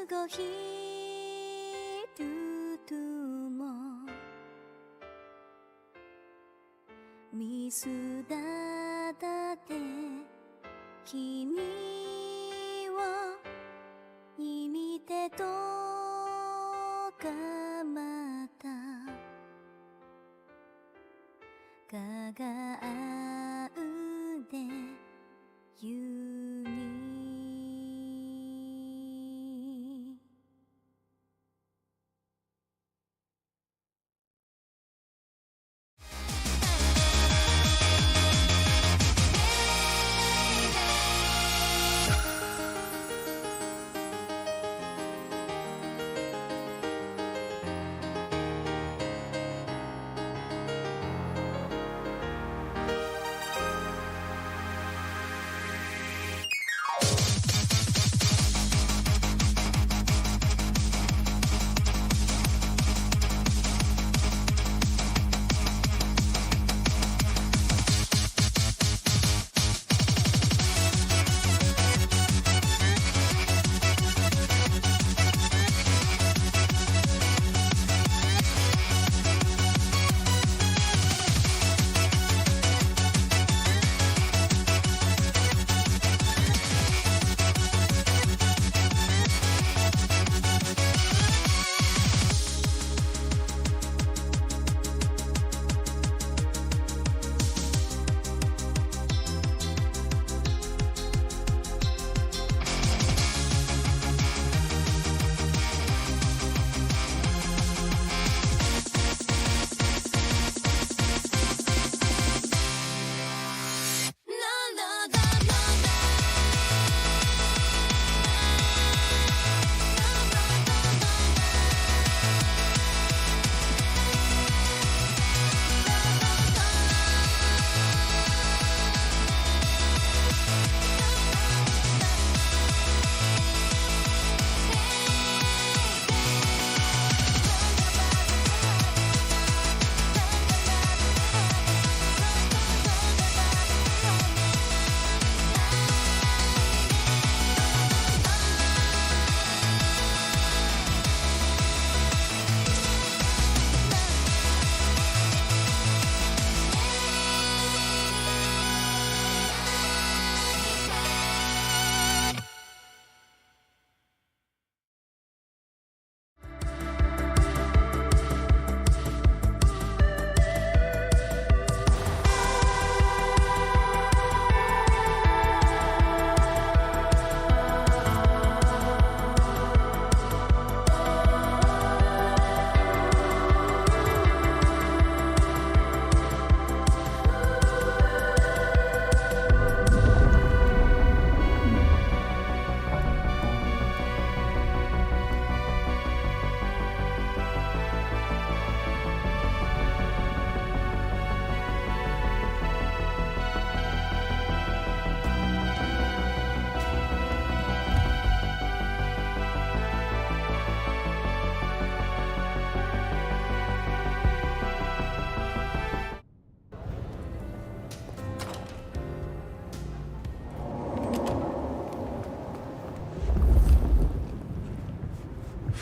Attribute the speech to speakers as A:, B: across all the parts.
A: ごひるともミスだって君を意味てとかまたかがうでゆに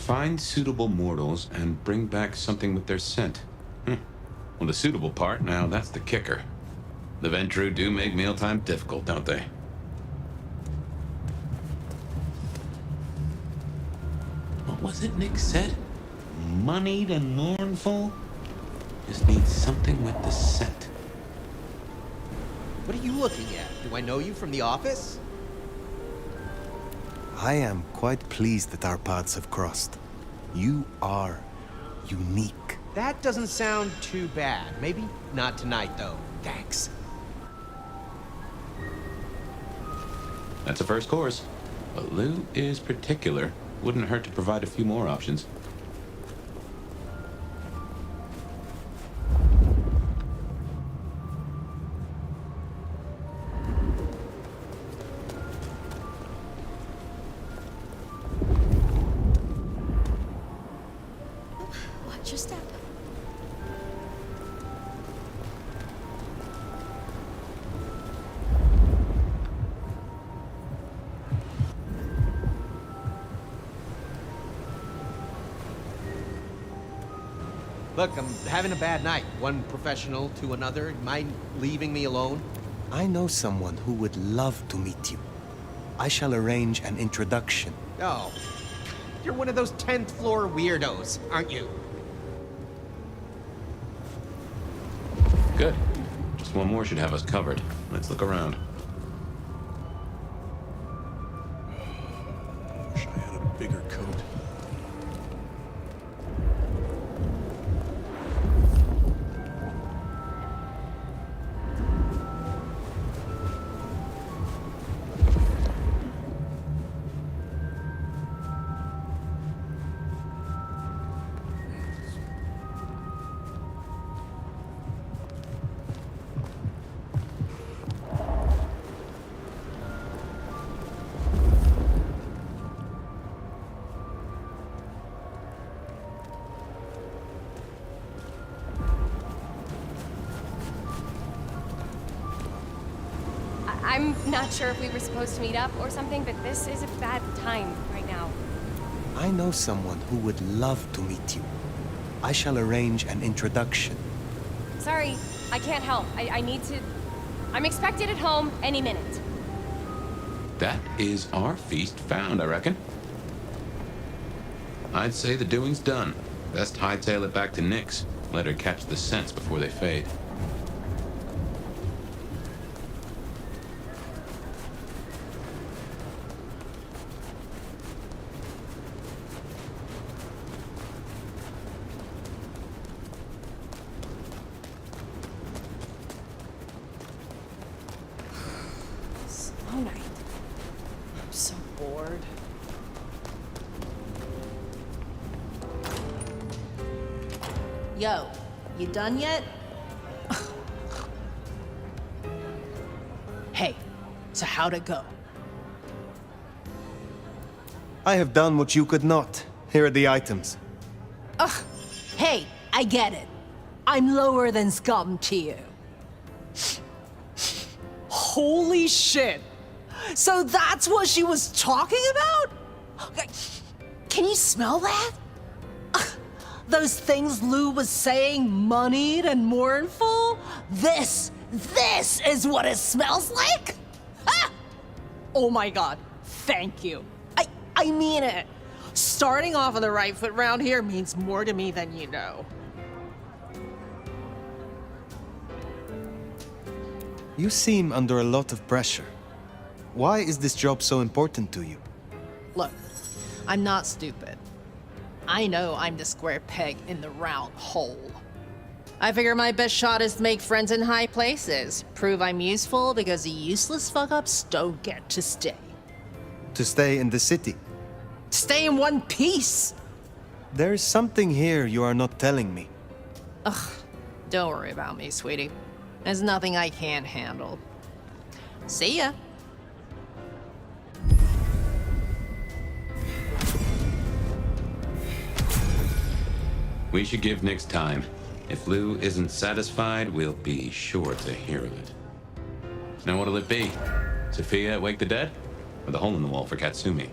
B: Find suitable mortals and bring back something with their scent. Well, the suitable part, now that's the kicker. The Ventru do make mealtime difficult, don't they? What was it Nick said? Moneyed and mournful? Just need something with the scent.
C: What are you looking at? Do I know you from the office?
D: I am quite pleased that our paths have crossed. You are unique.
C: That doesn't sound too bad. Maybe not tonight, though. Thanks.
B: That's a first course. But Lou is particular. Wouldn't hurt to provide a few more options.
A: Watch your step.
C: Look, I'm having a bad night. One professional to another. Mind leaving me alone?
D: I know someone who would love to meet you. I shall arrange an introduction.
C: Oh. You're one of those 10th floor weirdos, aren't you?
B: Good. Just one more should have us covered. Let's look around.
E: Wish I had a bigger coat.
F: I'm not sure if we were supposed to meet up or something, but this is a bad time right now.
D: I know someone who would love to meet you. I shall arrange an introduction.
F: Sorry, I can't help. I need to... I'm expected at home any minute.
B: That is our feast found, I reckon. I'd say the doing's done. Best hightail it back to Nyx. Let her catch the scents before they fade.
F: Slow night. I'm so bored.
G: Yo, you done yet? Hey, so how'd it go?
D: I have done what you could not. Here are the items.
G: Ugh, hey, I get it. I'm lower than scum to you. Holy shit! So that's what she was talking about? Can you smell that? Those things Lou was saying, moneyed and mournful? This is what it smells like? Ah! Oh my god, thank you. I mean it. Starting off on the right foot round here means more to me than you know.
D: You seem under a lot of pressure. Why is this job so important to you?
G: Look, I'm not stupid. I know I'm the square peg in the round hole. I figure my best shot is to make friends in high places. Prove I'm useful because the useless fuck-ups don't get to stay.
D: To stay in the city.
G: Stay in one piece!
D: There is something here you are not telling me.
G: Ugh, don't worry about me, sweetie. There's nothing I can't handle. See ya.
B: We should give Nyx time. If Lou isn't satisfied, we'll be sure to hear of it. Now what'll it be? Sophia at Wake the Dead? Or the hole in the wall for Katsumi?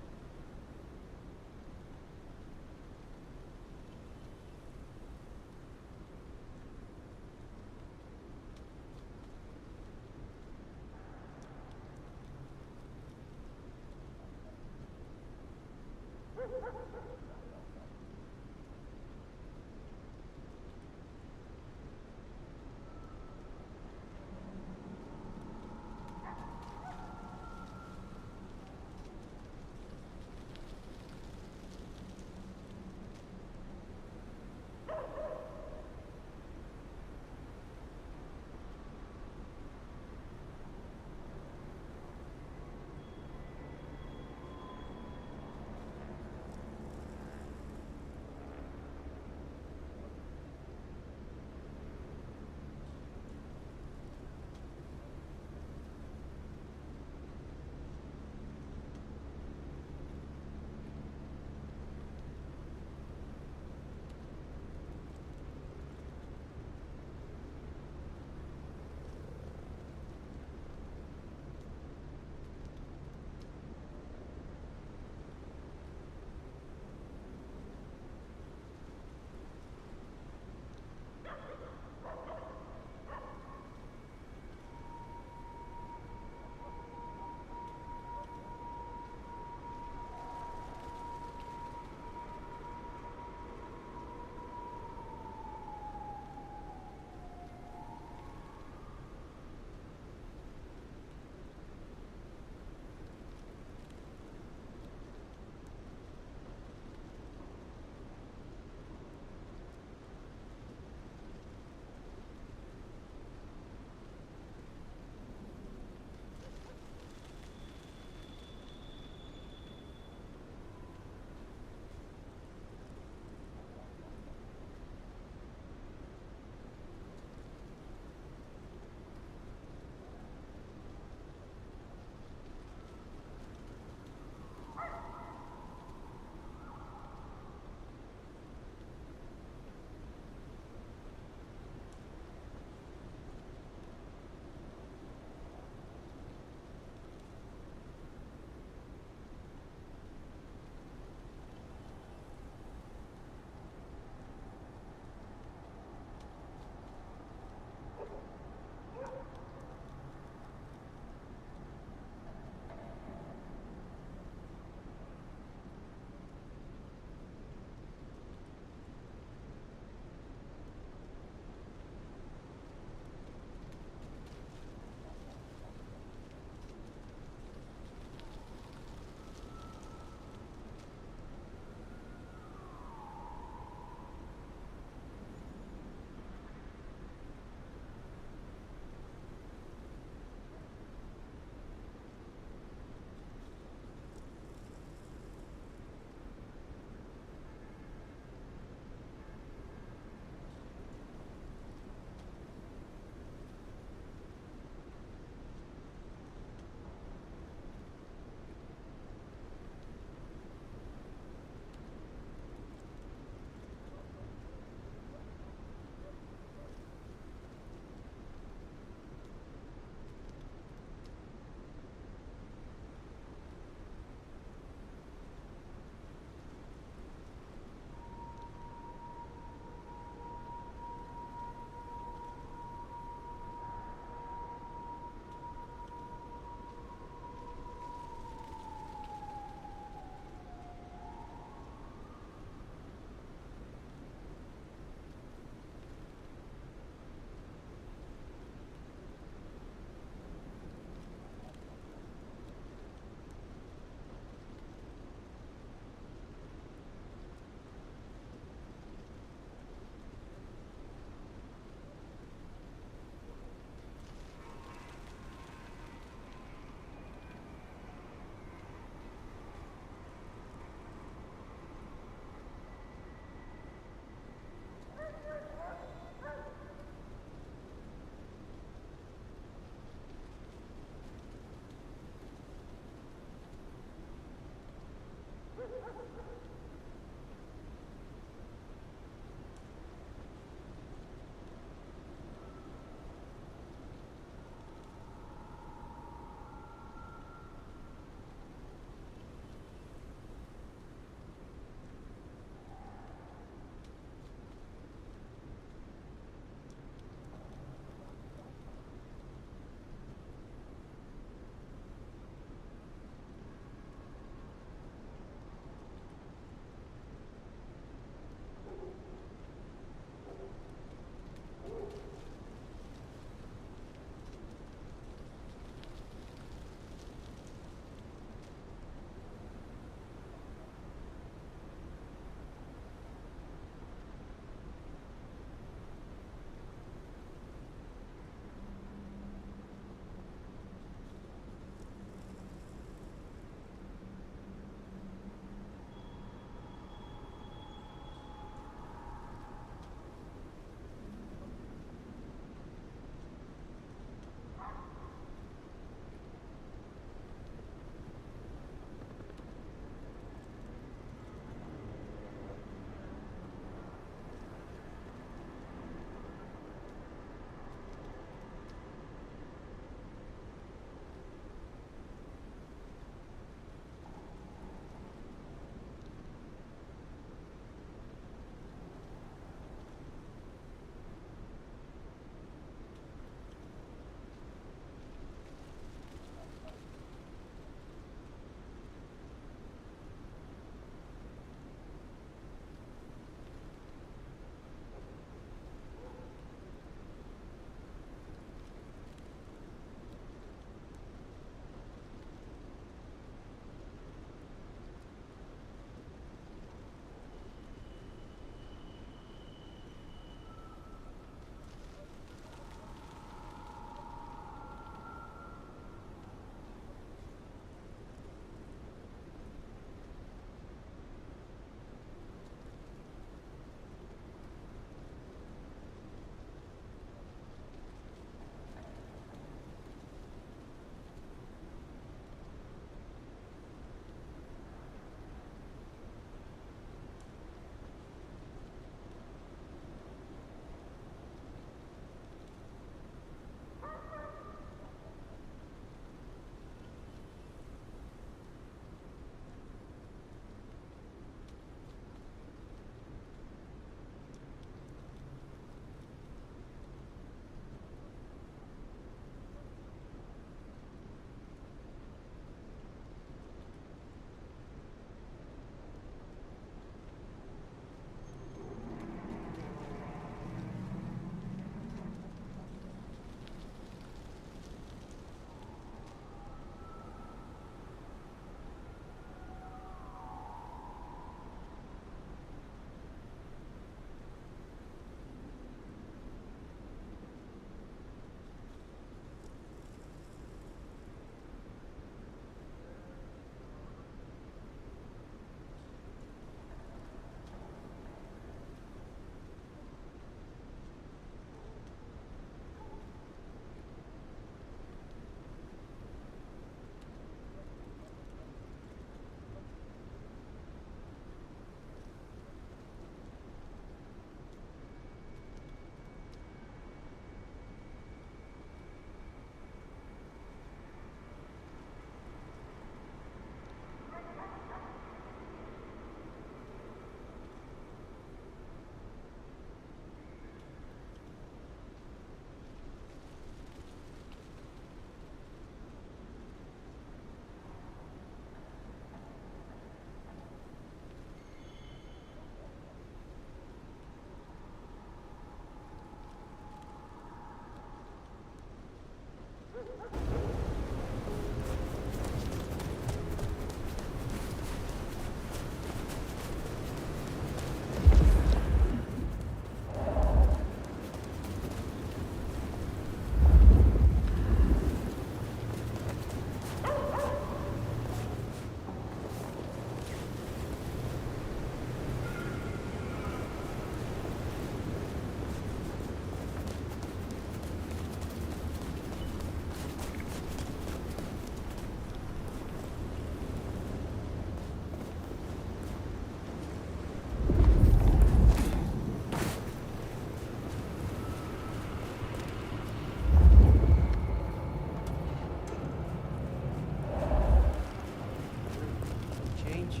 C: Change?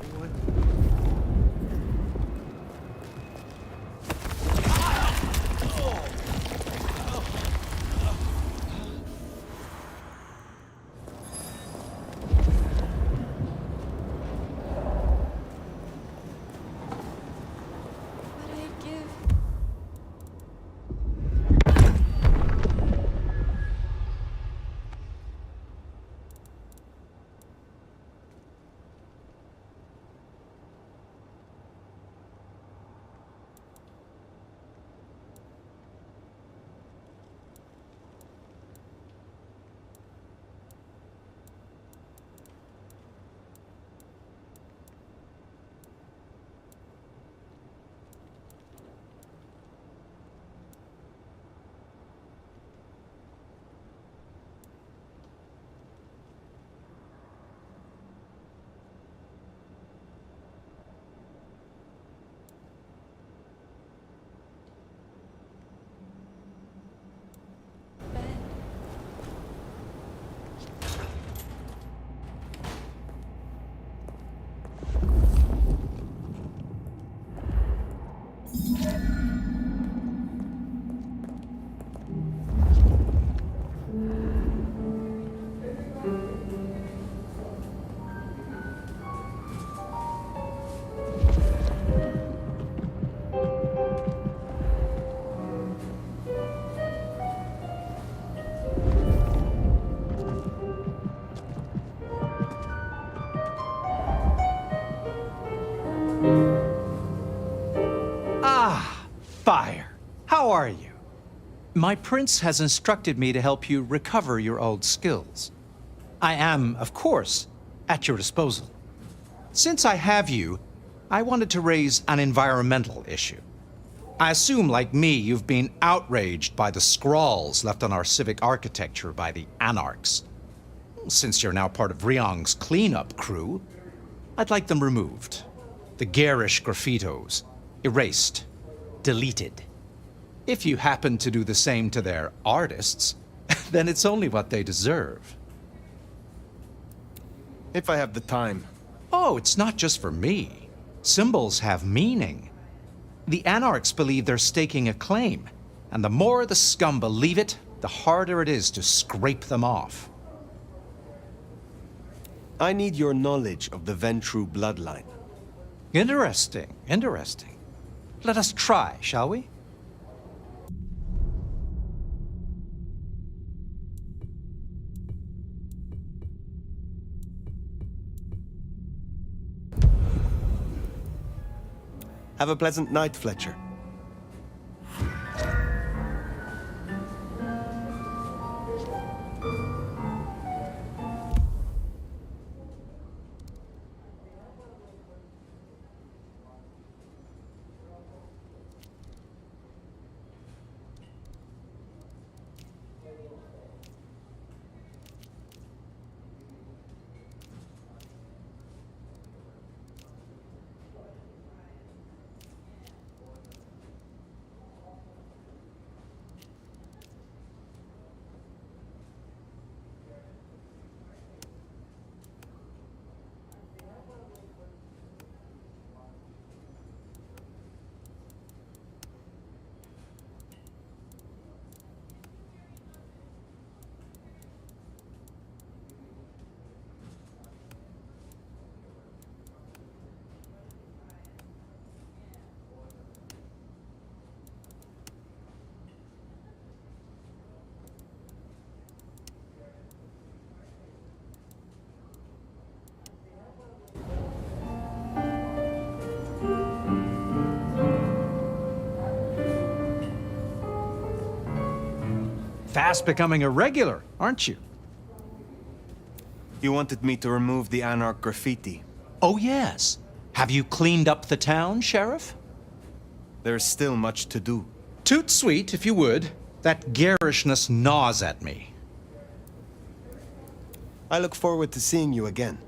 C: Anyone?
F: But I'd give.
H: Fire! How are you? My prince has instructed me to help you recover your old skills. I am, of course, at your disposal. Since I have you, I wanted to raise an environmental issue. I assume, like me, you've been outraged by the scrawls left on our civic architecture by the anarchs. Since you're now part of Ryong's cleanup crew, I'd like them removed. The garish graffitos, erased, deleted. If you happen to do the same to their artists, then it's only what they deserve.
D: If I have the time.
H: Oh, it's not just for me. Symbols have meaning. The anarchs believe they're staking a claim, and the more the scum believe it, the harder it is to scrape them off.
D: I need your knowledge of the Ventru bloodline.
H: Interesting, interesting. Let us try, shall we?
D: Have a pleasant night, Fletcher.
H: Fast becoming a regular, aren't you?
D: You wanted me to remove the Anarch graffiti.
H: Oh, yes. Have you cleaned up the town, Sheriff?
D: There's still much to do.
H: Toot sweet, if you would. That garishness gnaws at me.
D: I look forward to seeing you again.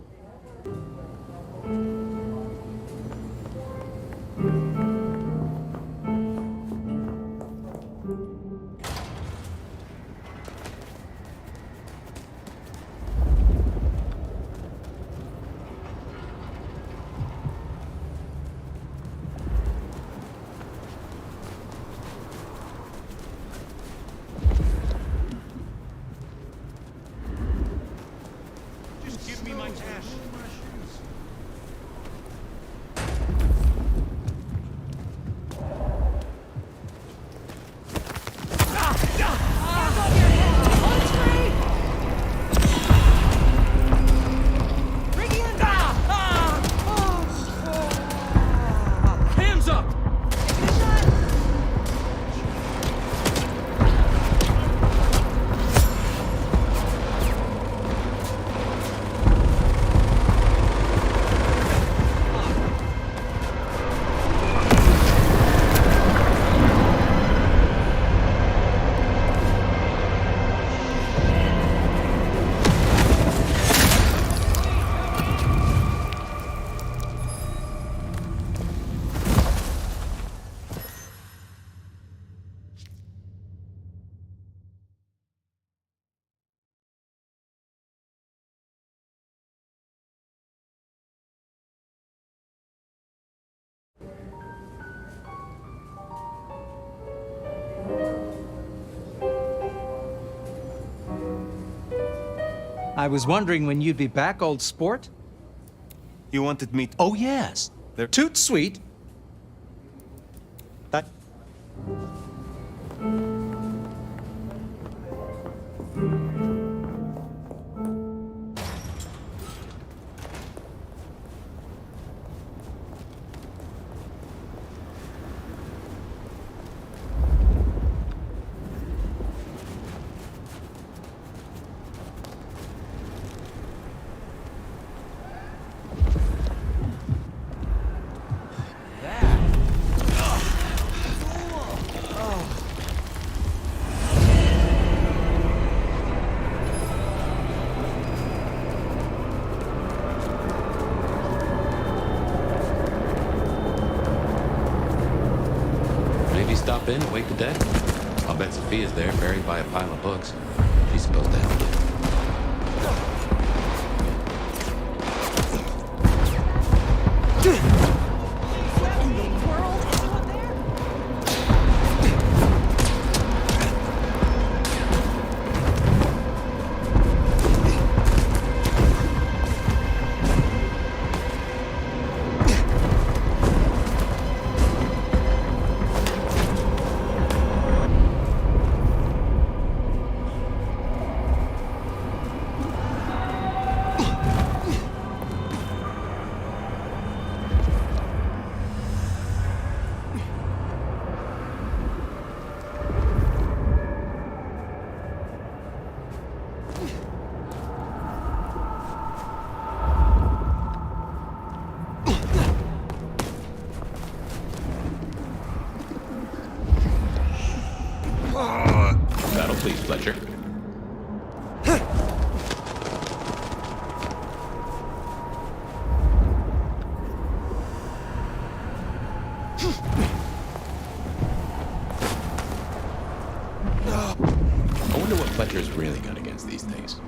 H: I was wondering when you'd be back, old sport.
D: You wanted me to...
H: Oh, yes. They're toot sweet.
D: That...
B: Stop in and wake the dead? I'll bet Sophia's there, buried by a pile of books. She's supposed to help you. That'll please Fletcher. I wonder what Fletcher's really got against these things.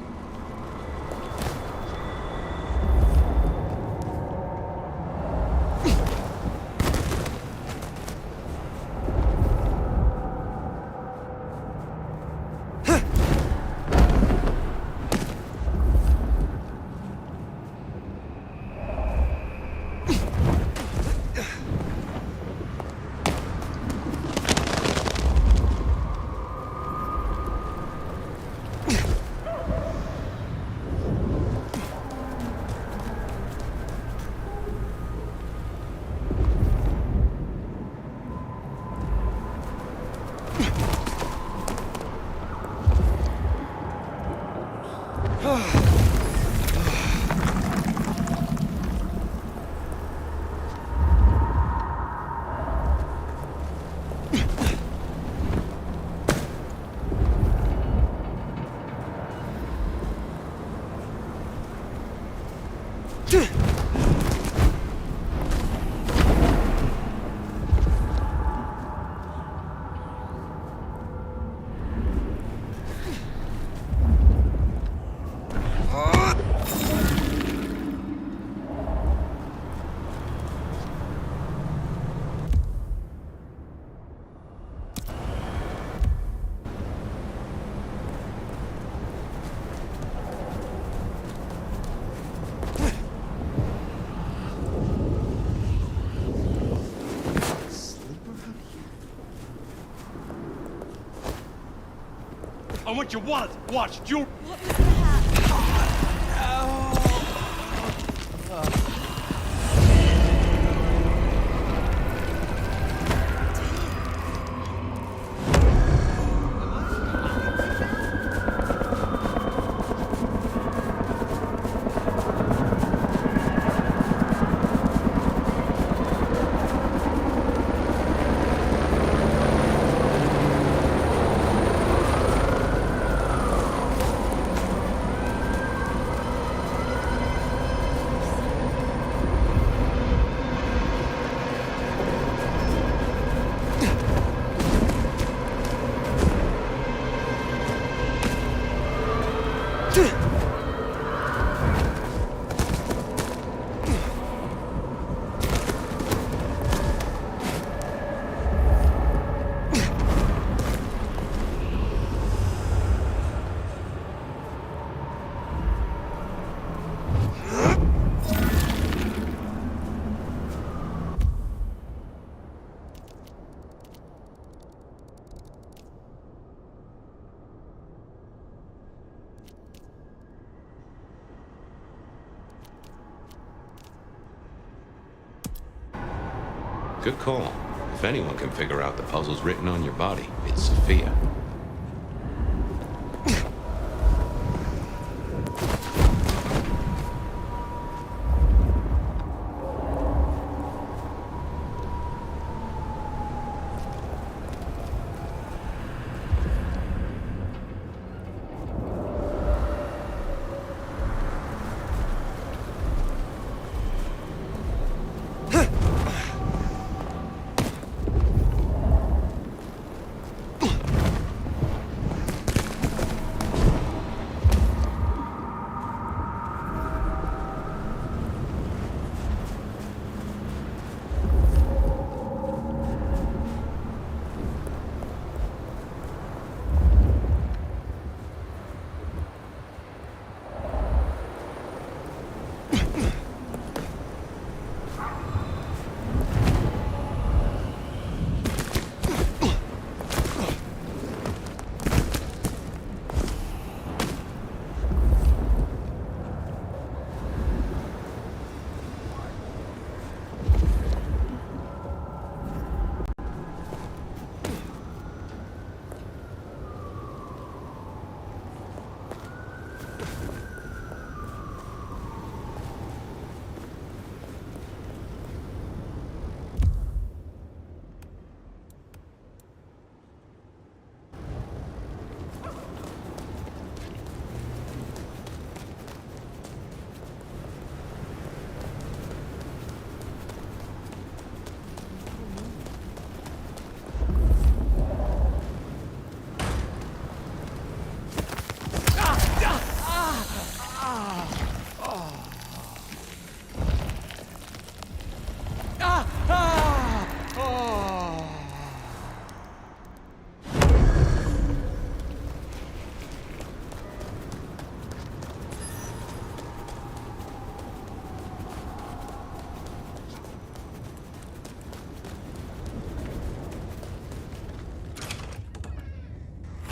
E: I want your wallet, watch, jewelry.
B: Good call. If anyone can figure out the puzzles written on your body, it's Sophia.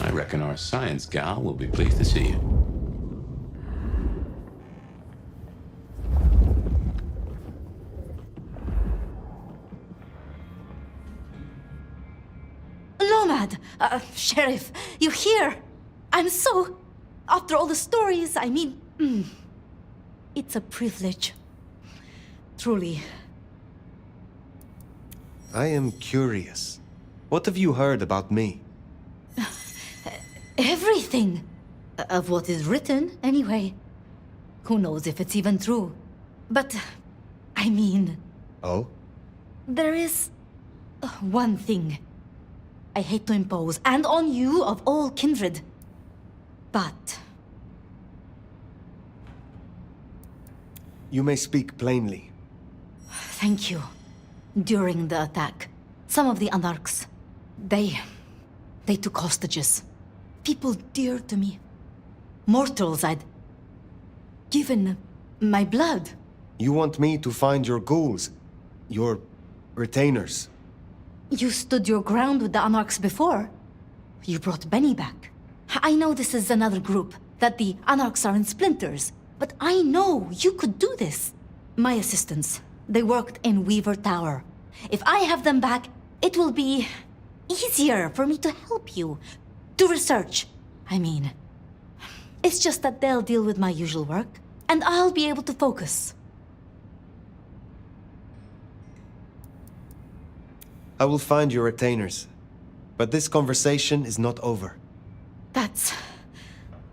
B: I reckon our science gal will be pleased to see you.
A: Nomad! Sheriff, you here? I'm so... After all the stories, I mean, it's a privilege. Truly.
D: I am curious. What have you heard about me?
A: Everything. Of what is written, anyway. Who knows if it's even true. But, I mean...
D: Oh?
A: There is... one thing. I hate to impose, and on you of all kindred. But...
D: You may speak plainly.
A: Thank you. During the attack, some of the Anarchs, they took hostages. People dear to me. Mortals I'd given my blood.
D: You want me to find your ghouls? Your retainers?
A: You stood your ground with the Anarchs before. You brought Benny back. I know this is another group, that the Anarchs are in splinters, but I know you could do this. My assistants, they worked in Weaver Tower. If I have them back, it will be easier for me to help you. To research, I mean. It's just that they'll deal with my usual work, and I'll be able to focus.
D: I will find your retainers. But this conversation is not over.
A: That's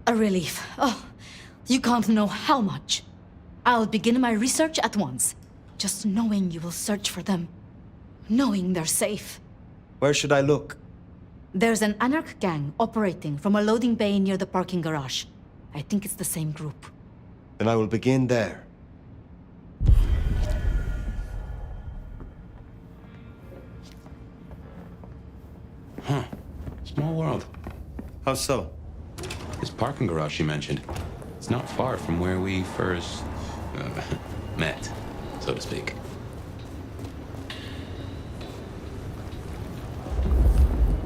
A: a relief. Oh, you can't know how much. I'll begin my research at once. Just knowing you will search for them. Knowing they're safe.
D: Where should I look?
A: There's an Anarch gang operating from a loading bay near the parking garage. I think it's the same group.
D: Then I will begin there.
B: Huh. Small world.
D: How so?
B: This parking garage you mentioned, it's not far from where we first met, so to speak.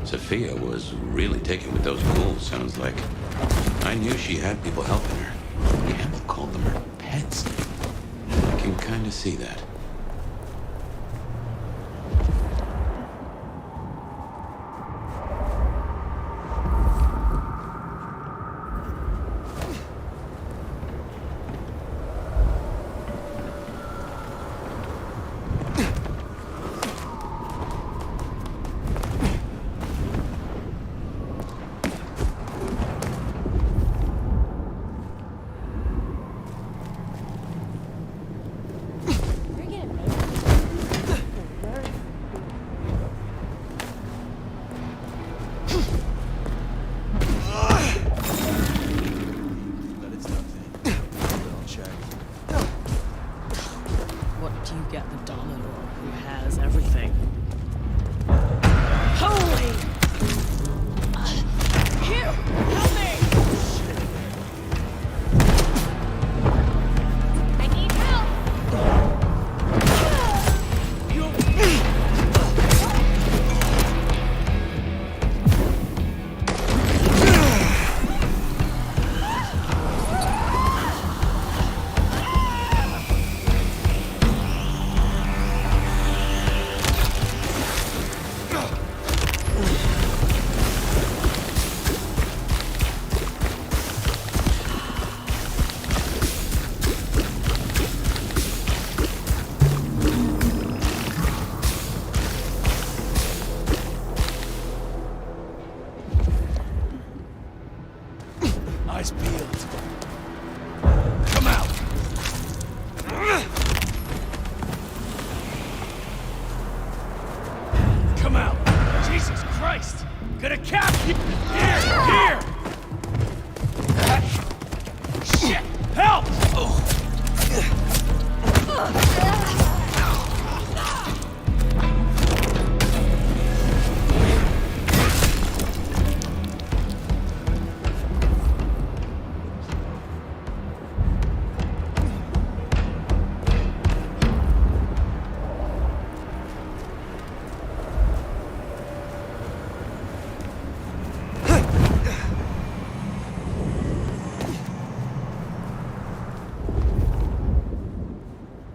B: Sophia was really taken with those ghouls, sounds like. I knew she had people helping her. Campbell called them her pets. I can kind of see that.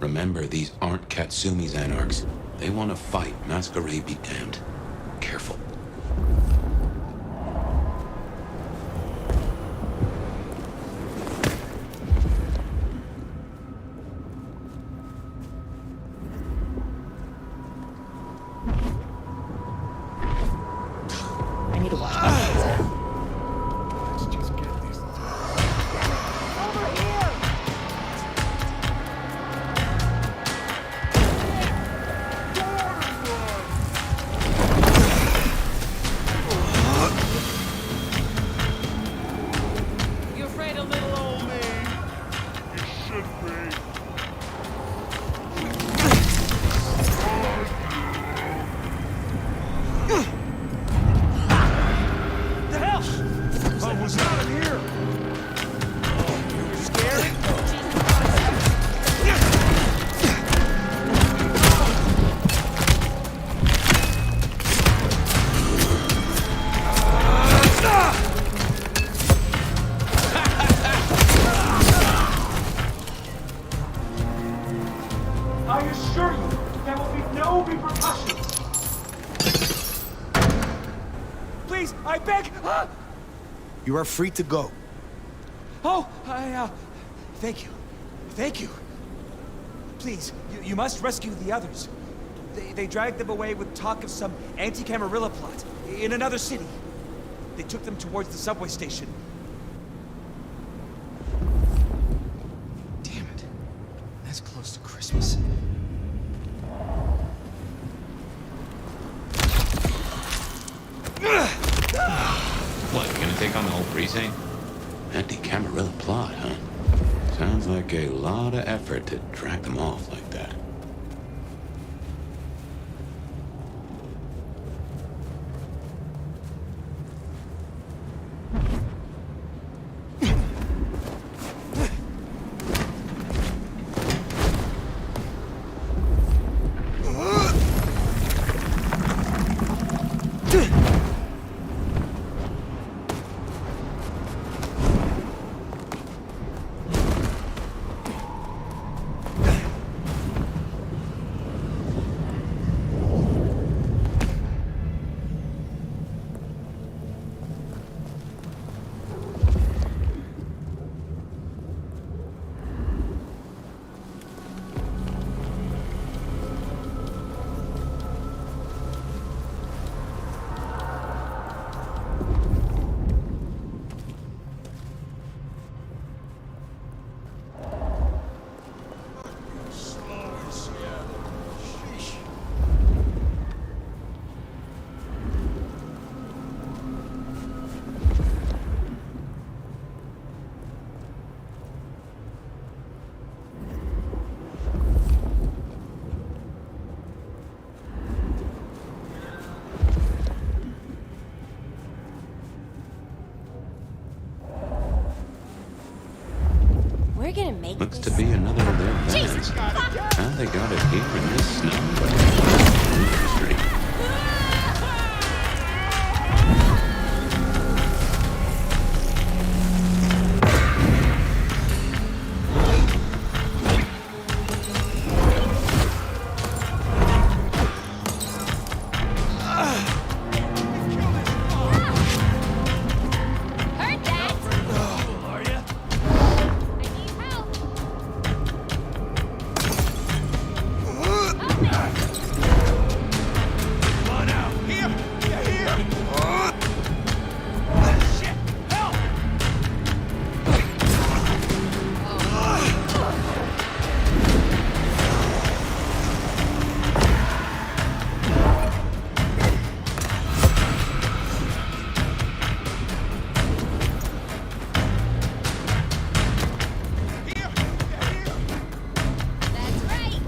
B: Remember, these aren't Katsumi's Anarchs. They want to fight. Masquerade be damned. Careful.
D: You are free to go.
I: Oh, thank you. Thank you. Please, you must rescue the others. They dragged them away with talk of some anti-Camarilla plot in another city. They took them towards the subway station. Damn it. That's close to Christmas.
B: What, you gonna take on the whole precinct? Anti-Camarilla plot, huh? Sounds like a lot of effort to drag them off like that.
F: We're gonna make
B: Looks
F: this.
B: to be another of their vans.
F: Jesus!
B: How they got it here in this snow? Mystery.
F: Heard that?
E: Are ya?
F: I need help.
E: Come on out. Here! Yeah, here! Shit! Help! Here! Yeah, here!
F: That's right.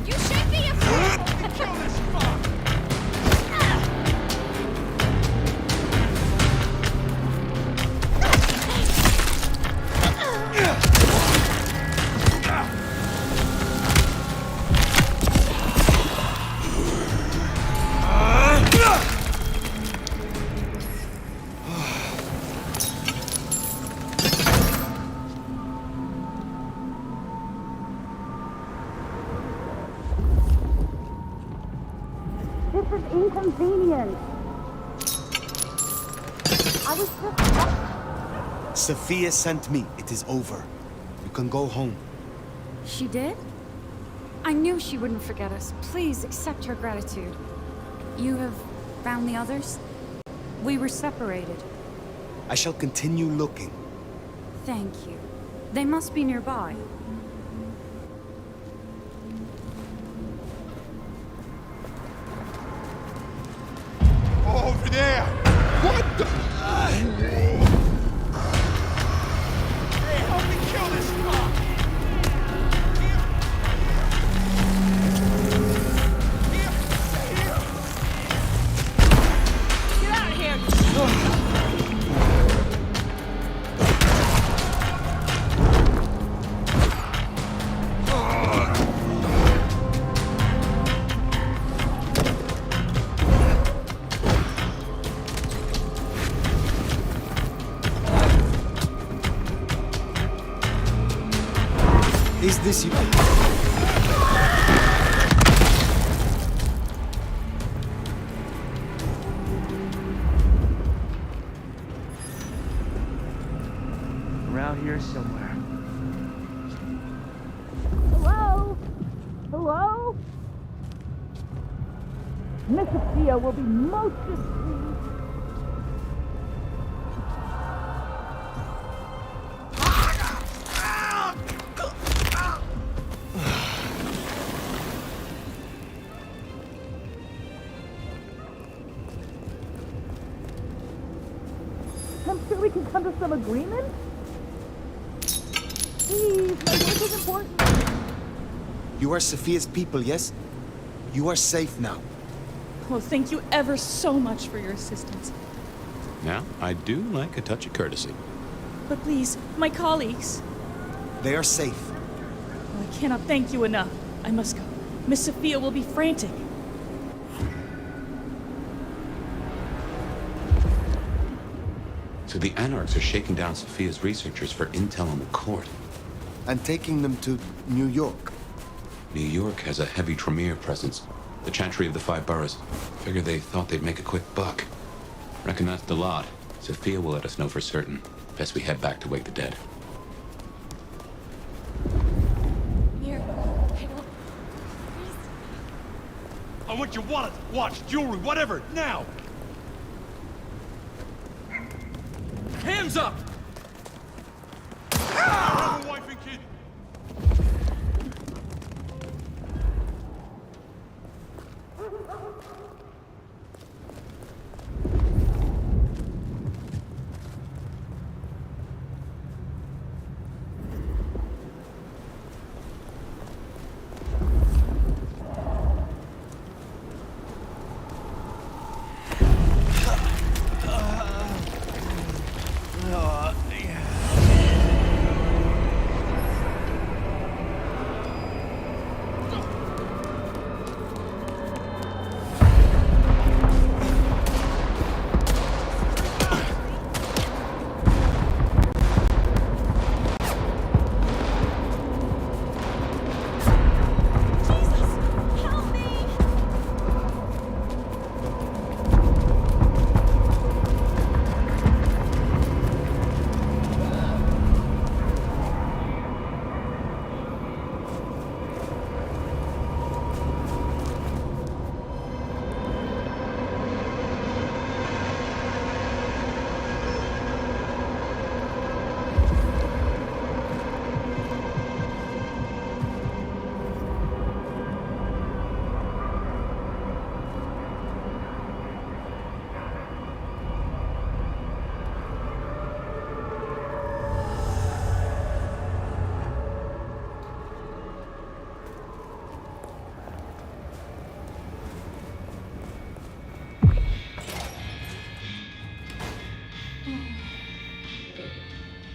F: You should be a fool.
E: Kill this fuck!
J: This is inconvenient. I was just...
D: Sophia sent me. It is over. You can go home.
J: She did? I knew she wouldn't forget us. Please accept her gratitude. You have found the others? We were separated.
D: I shall continue looking.
J: Thank you. They must be nearby.
E: Over there! What the? Hey, help me kill this fuck!
F: Get out of here.
D: Is this you?
E: Around here somewhere.
K: Hello? Hello? Miss Sophia will be most displeased. I'm sure we can come to some agreement. Please, my work is important.
D: You are Sophia's people, yes? You are safe now.
K: Well, thank you ever so much for your assistance.
B: Now, I do like a touch of courtesy.
K: But please, my colleagues.
D: They are safe.
K: Well, I cannot thank you enough. I must go. Miss Sophia will be frantic.
B: So the Anarchs are shaking down Sophia's researchers for intel on the court.
D: And taking them to New York.
B: New York has a heavy Tremere presence. The Chantry of the Five Boroughs. Figured they thought they'd make a quick buck. Reckon that's the lot. Sophia will let us know for certain. Best we head back to wake the dead.
F: Here. I don't... Please.
E: I want your wallet, watch, jewelry, whatever, now! Hands up! Ah! I have a wife and kid.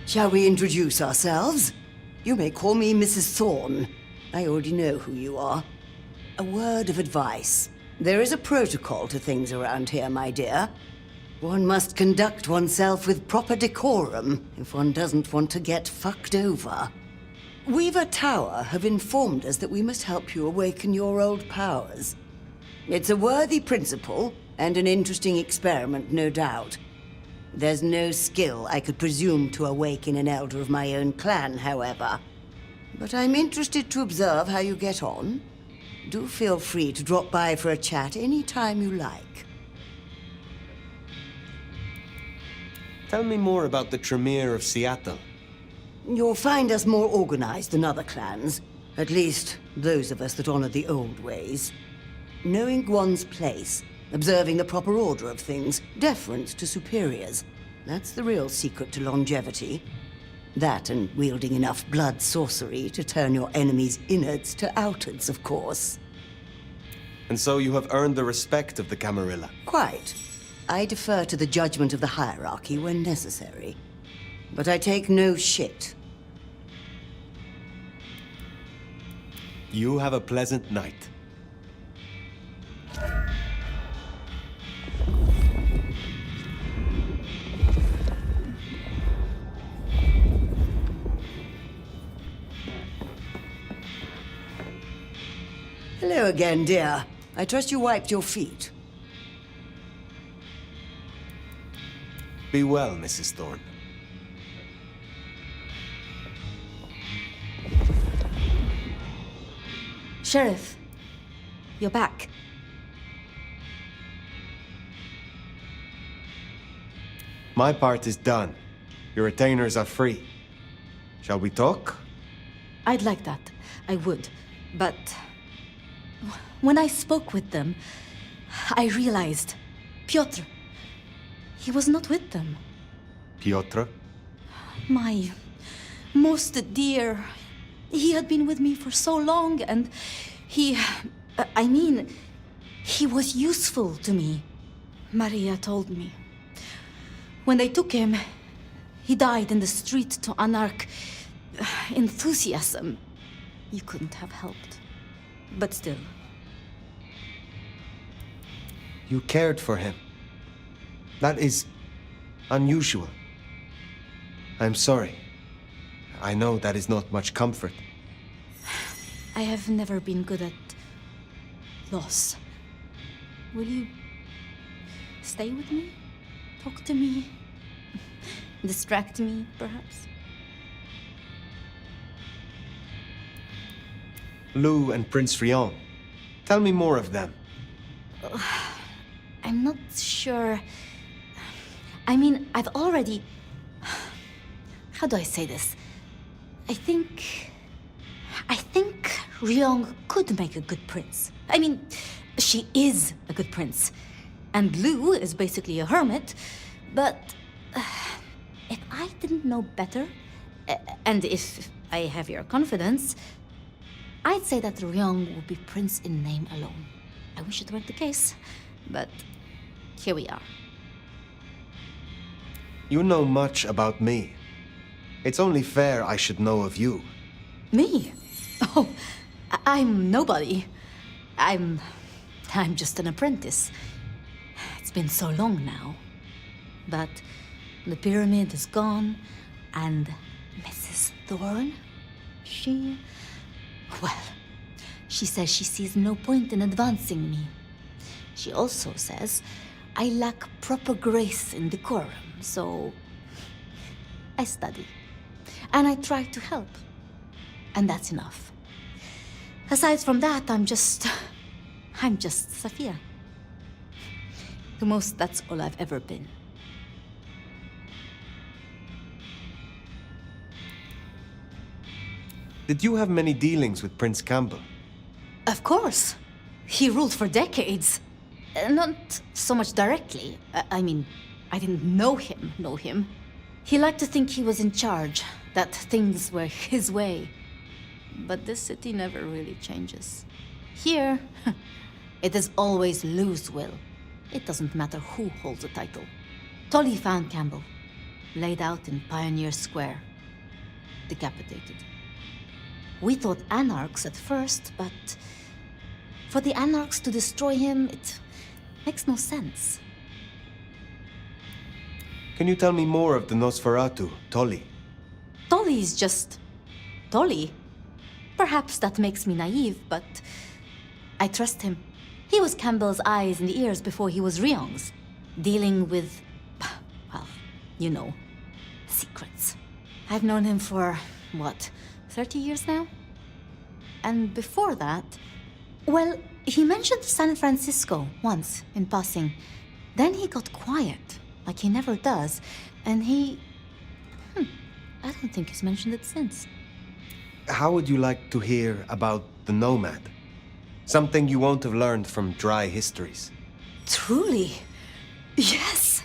L: Shall we introduce ourselves? You may call me Mrs. Thorne. I already know who you are. A word of advice. There is a protocol to things around here, my dear. One must conduct oneself with proper decorum if one doesn't want to get fucked over. Weaver Tower have informed us that we must help you awaken your old powers. It's a worthy principle and an interesting experiment, no doubt. There's no skill I could presume to awaken an elder of my own clan, however. But I'm interested to observe how you get on. Do feel free to drop by for a chat any time you like.
D: Tell me more about the Tremere of Seattle.
L: You'll find us more organized than other clans. At least, those of us that honor the old ways. Knowing one's place, observing the proper order of things, deference to superiors. That's the real secret to longevity. That and wielding enough blood sorcery to turn your enemy's innards to outards, of course.
D: And so you have earned the respect of the Camarilla.
L: Quite. I defer to the judgment of the hierarchy when necessary. But I take no shit.
D: You have a pleasant night.
L: Hello again, dear. I trust you wiped your feet.
D: Be well, Mrs. Thorne.
A: Sheriff, you're back.
D: My part is done. Your retainers are free. Shall we talk?
A: I'd like that. I would. But when I spoke with them, I realized Piotr, he was not with them.
D: Piotr?
A: My most dear. He had been with me for so long, and he was useful to me. Maria told me. When they took him, he died in the street to anarch enthusiasm. You couldn't have helped. But still.
D: You cared for him. That is unusual. I'm sorry. I know that is not much comfort.
A: I have never been good at loss. Will you stay with me? Talk to me? Distract me, perhaps?
D: Lou and Prince Rion. Tell me more of them.
A: I'm not sure. I mean, I've already... How do I say this? I think Ryong could make a good prince. I mean, she is a good prince. And Lou is basically a hermit. But if I didn't know better, and if I have your confidence, I'd say that Ryong would be prince in name alone. I wish it weren't the case, but here we are.
D: You know much about me. It's only fair I should know of you.
A: Me? Oh, I'm nobody. I'm just an apprentice. It's been so long now. But the pyramid is gone, and Mrs. Thorne, she says she sees no point in advancing me. She also says I lack proper grace and decorum, so I study. And I try to help. And that's enough. Aside from that, I'm just Sophia. The most, that's all I've ever been.
D: Did you have many dealings with Prince Campbell?
A: Of course. He ruled for decades. Not so much directly. I mean, I didn't know him. He liked to think he was in charge, that things were his way. But this city never really changes. Here, it is always Lou's will. It doesn't matter who holds the title. Tolly found Campbell, laid out in Pioneer Square, decapitated. We thought anarchs at first, but for the anarchs to destroy him, it makes no sense.
D: Can you tell me more of the Nosferatu, Tolly?
A: Tolly's just Tolly. Perhaps that makes me naive, but I trust him. He was Campbell's eyes and ears before he was Ryong's, dealing with, well, you know, secrets. I've known him for, what, 30 years now? And before that, well, he mentioned San Francisco once in passing. Then he got quiet, like he never does, and I don't think he's mentioned it since.
D: How would you like to hear about the Nomad? Something you won't have learned from dry histories.
A: Truly? Yes.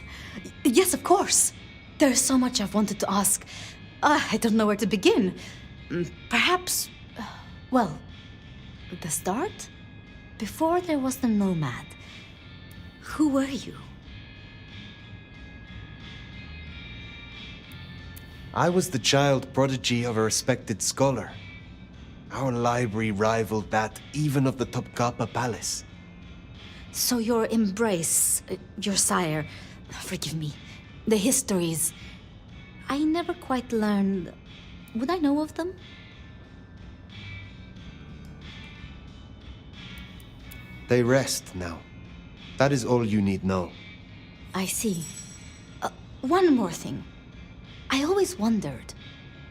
A: Yes, of course. There's so much I've wanted to ask. I don't know where to begin. Perhaps, well, the start? Before there was the Nomad, who were you?
D: I was the child prodigy of a respected scholar. Our library rivaled that even of the Topkapi Palace.
A: So your embrace, your sire, forgive me, the histories, I never quite learned. Would I know of them?
D: They rest now. That is all you need know.
A: I see. One more thing. I always wondered.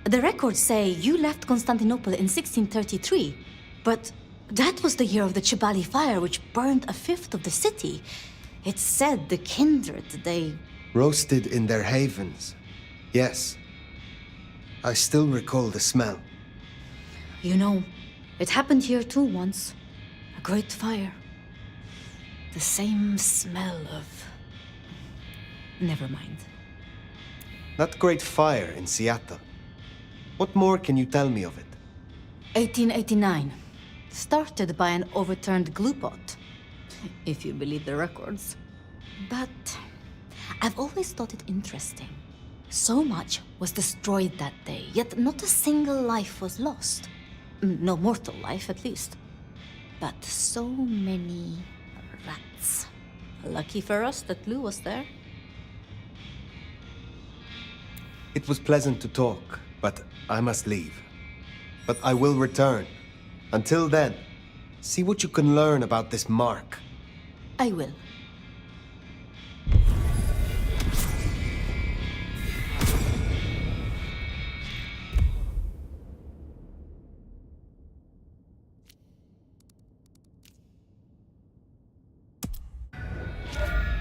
A: The records say you left Constantinople in 1633, but That was the year of the Chibali fire, which burned a fifth of the city. It's said the kindred, they...
D: Roasted in their havens. Yes. I still recall the smell.
A: You know, it happened here too once. A great fire. The same smell of... Never mind.
D: That great fire in Seattle. What more can you tell me of it?
A: 1889. Started by an overturned glue pot. If you believe the records. But I've always thought it interesting. So much was destroyed that day, yet not a single life was lost. No mortal life, at least. But so many rats. Lucky for us that Lou was there.
D: It was pleasant to talk, but I must leave. But I will return. Until then, see what you can learn about this mark.
A: I will.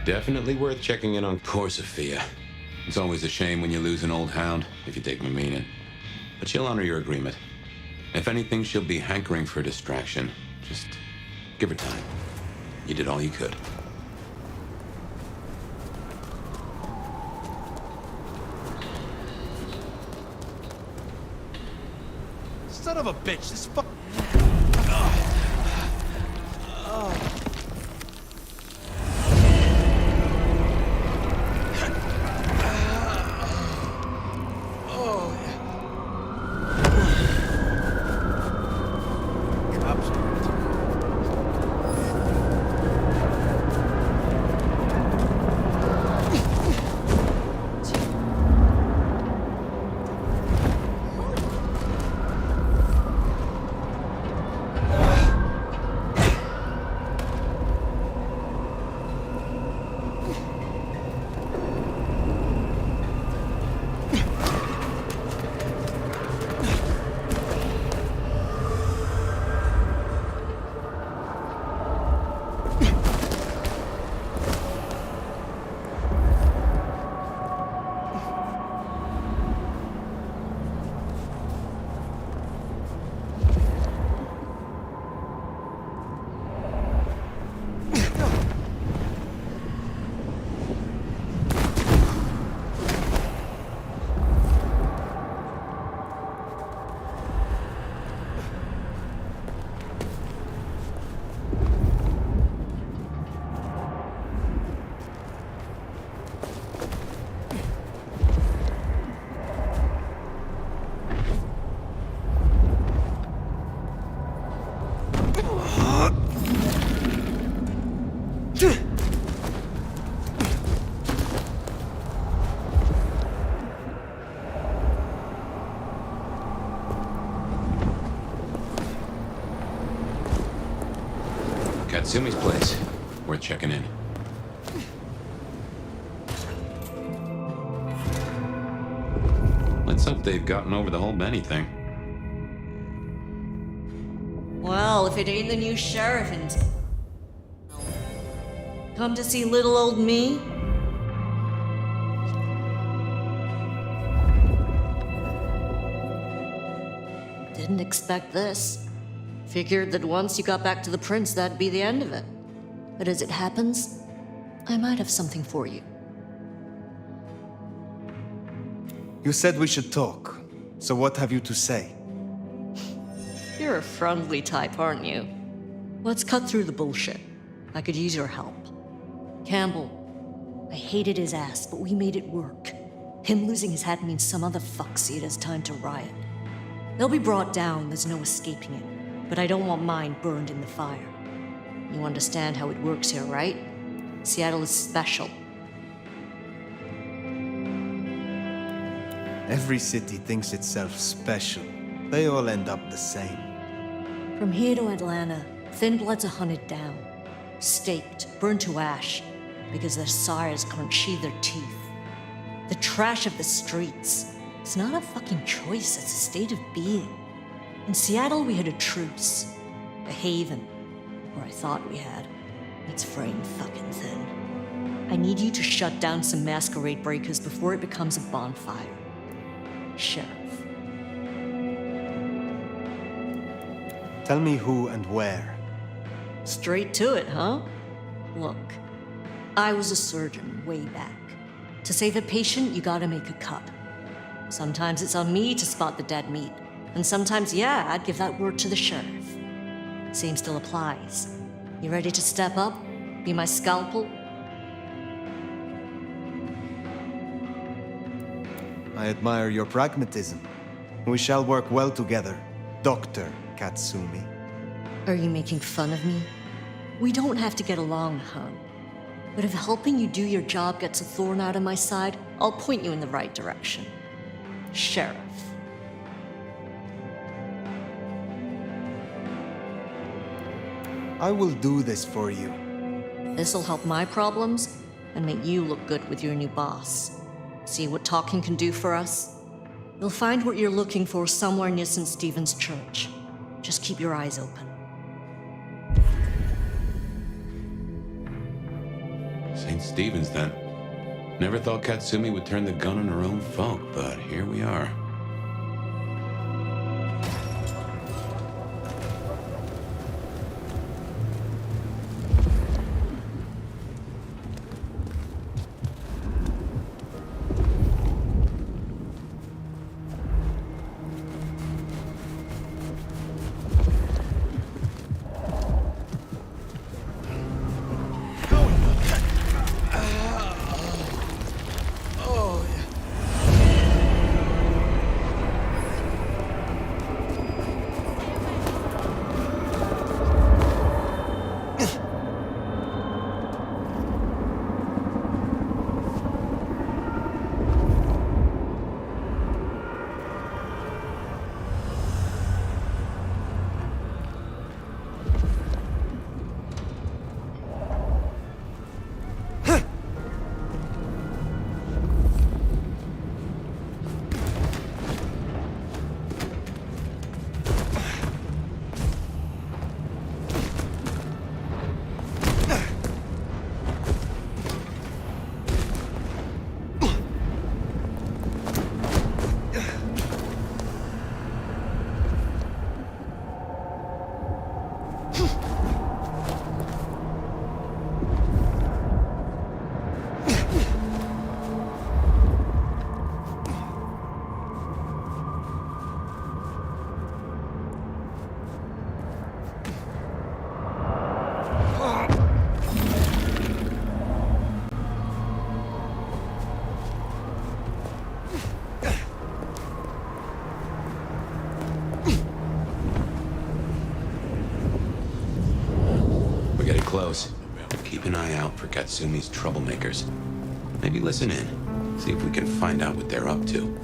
B: Definitely worth checking in on poor Sophia. It's always a shame when you lose an old hound, if you take my meaning. But she'll honor your agreement. If anything, she'll be hankering for distraction. Just give her time. You did all you could.
E: Son of a bitch, this fuck...
B: Katsumi's place. Worth checking in. Let's hope they've gotten over the whole Benny thing.
M: Well, if it ain't the new sheriff in town. Come to see little old me? Didn't expect this. Figured that once you got back to the prince, that'd be the end of it. But as it happens, I might have something for you.
D: You said we should talk. So what have you to say?
M: You're a friendly type, aren't you? Let's cut through the bullshit. I could use your help. Campbell, I hated his ass, but we made it work. Him losing his hat means some other fuck see it as time to riot. They'll be brought down, there's no escaping it. But I don't want mine burned in the fire. You understand how it works here, right? Seattle is special.
D: Every city thinks itself special. They all end up the same.
M: From here to Atlanta, thin bloods are hunted down, staked, burned to ash, because their sires can't sheathe their teeth. The trash of the streets. It's not a fucking choice, it's a state of being. In Seattle, we had a truce. A haven. Or I thought we had. It's fraying fucking thin. I need you to shut down some Masquerade breakers before it becomes a bonfire. Sheriff.
D: Tell me who and where.
M: Straight to it, huh? Look, I was a surgeon way back. To save a patient, you gotta make a cut. Sometimes it's on me to spot the dead meat. And sometimes, yeah, I'd give that word to the sheriff. Same still applies. You ready to step up? Be my scalpel?
D: I admire your pragmatism. We shall work well together, Dr. Katsumi.
M: Are you making fun of me? We don't have to get along, huh? But if helping you do your job gets a thorn out of my side, I'll point you in the right direction. Sheriff.
D: I will do this for you.
M: This'll help my problems and make you look good with your new boss. See what talking can do for us? You'll find what you're looking for somewhere near St. Stephen's Church. Just keep your eyes open.
B: St. Stephen's, then. Never thought Katsumi would turn the gun on her own folk, but here we are. Close. Keep an eye out for Katsumi's troublemakers. Maybe listen in. See if we can find out what they're up to.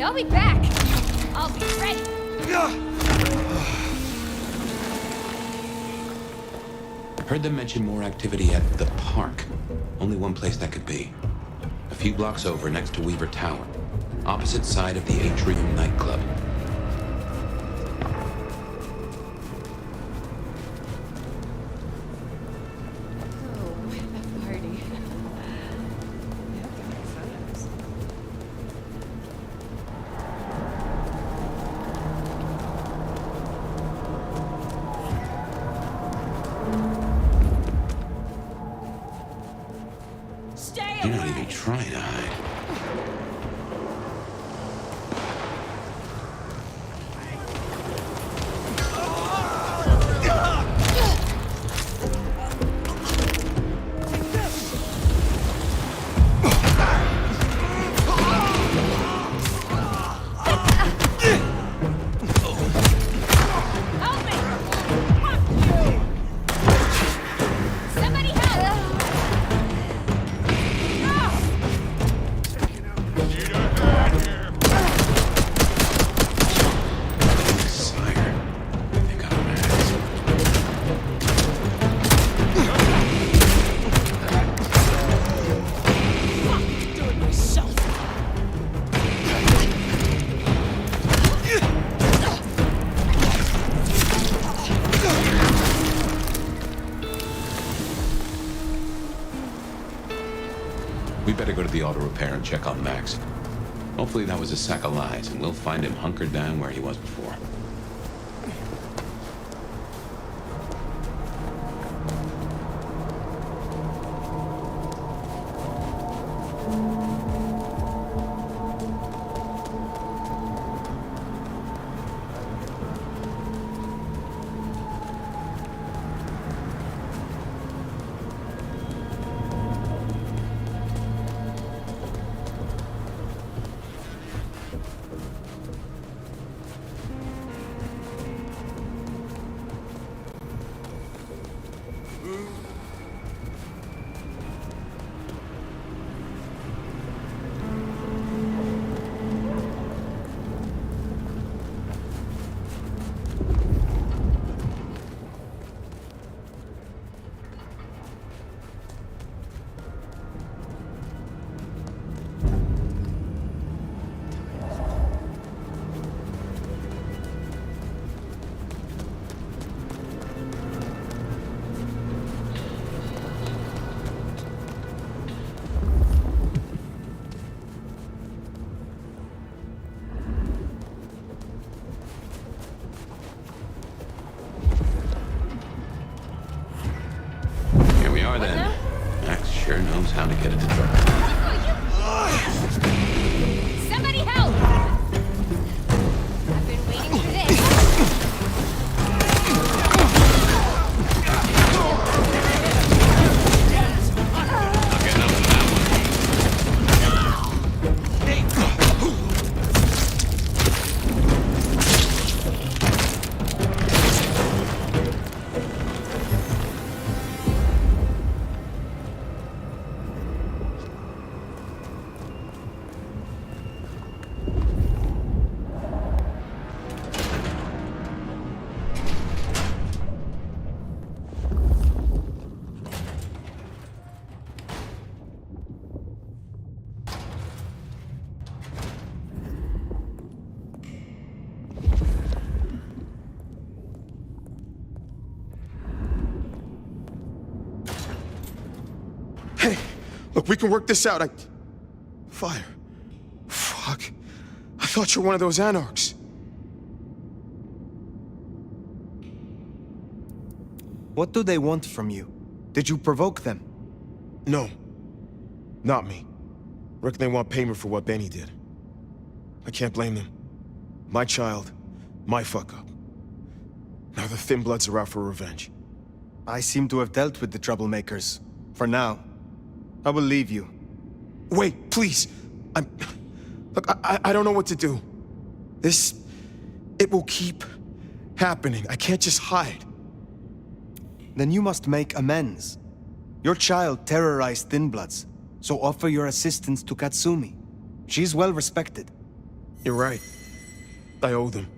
F: They'll be back. I'll be ready.
B: Heard them mention more activity at the park. Only one place that could be. A few blocks over next to Weaver Tower. Opposite side of the Atrium nightclub. You're not even trying to hide. We better go to the auto repair and check on Max. Hopefully that was a sack of lies, and we'll find him hunkered down where he was before. Sure knows how to get it to drop.
F: Somebody help! I've been waiting for this.
E: Hey, look, we can work this out. Fire. Fuck. I thought you were one of those anarchs.
D: What do they want from you? Did you provoke them?
E: No. Not me. Reckon they want payment for what Benny did. I can't blame them. My child, my fuck-up. Now the Thin Bloods are out for revenge.
D: I seem to have dealt with the troublemakers. For now. I will leave you.
E: Wait, please. Look, I don't know what to do. It will keep happening. I can't just hide.
D: Then you must make amends. Your child terrorized Thin Bloods, so offer your assistance to Katsumi. She's well respected.
E: You're right. I owe them.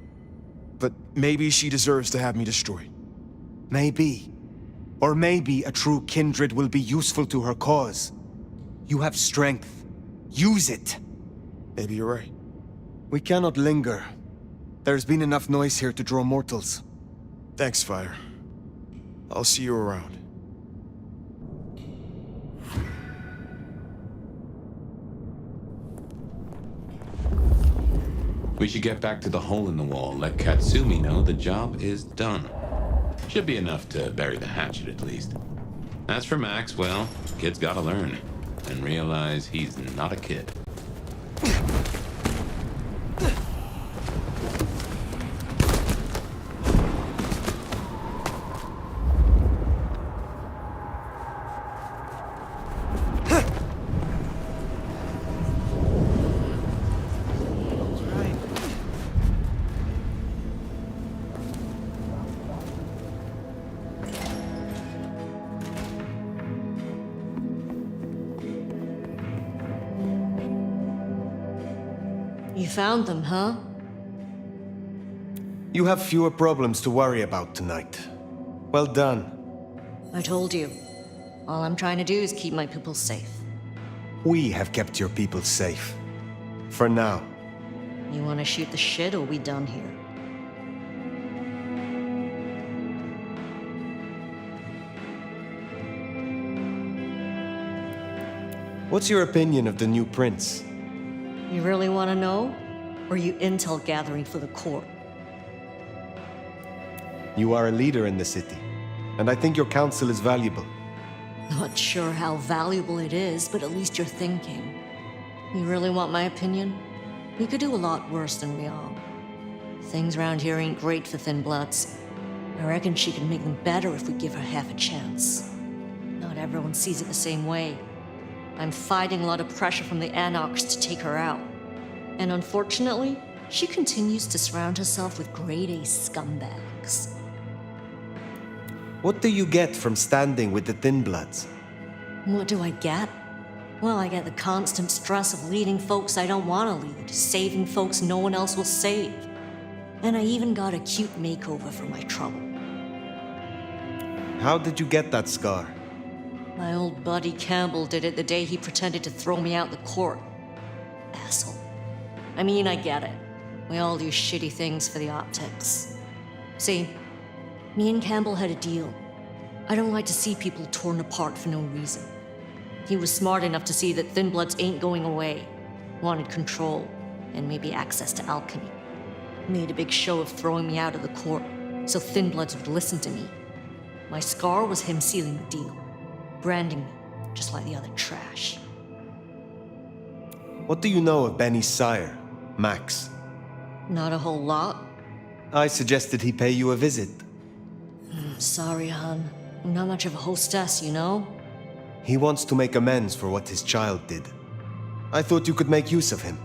E: But maybe she deserves to have me destroyed.
D: Maybe. Or maybe a true kindred will be useful to her cause. You have strength. Use it.
E: Maybe you're right.
D: We cannot linger. There's been enough noise here to draw mortals.
E: Thanks, Fire. I'll see you around.
B: We should get back to the hole in the wall, let Katsumi know the job is done. Should be enough to bury the hatchet, at least. As for Max, well, kid's gotta learn. And realize he's not a kid.
M: You found them, huh?
D: You have fewer problems to worry about tonight. Well done.
M: I told you. All I'm trying to do is keep my people safe.
D: We have kept your people safe. For now.
M: You want to shoot the shit, or we done here?
D: What's your opinion of the new prince?
M: You really want to know? Or are you intel gathering for the court?
D: You are a leader in the city, and I think your counsel is valuable.
M: Not sure how valuable it is, but at least you're thinking. You really want my opinion? We could do a lot worse than we are. Things around here ain't great for thin bloods. I reckon she can make them better if we give her half a chance. Not everyone sees it the same way. I'm fighting a lot of pressure from the Anarchs to take her out. And unfortunately, she continues to surround herself with grade-A scumbags.
D: What do you get from standing with the Thin Bloods?
M: What do I get? Well, I get the constant stress of leading folks I don't want to lead, saving folks no one else will save. And I even got a cute makeover for my trouble.
D: How did you get that scar?
M: My old buddy Campbell did it the day he pretended to throw me out the court. Asshole. I mean, I get it. We all do shitty things for the optics. See, me and Campbell had a deal. I don't like to see people torn apart for no reason. He was smart enough to see that Thin Bloods ain't going away. Wanted control, and maybe access to alchemy. Made a big show of throwing me out of the court, so Thin Bloods would listen to me. My scar was him sealing the deal. Branding me, just like the other trash.
D: What do you know of Benny's sire, Max?
M: Not a whole lot.
D: I suggested he pay you a visit.
M: Sorry, hon. I'm not much of a hostess, you know?
D: He wants to make amends for what his child did. I thought you could make use of him.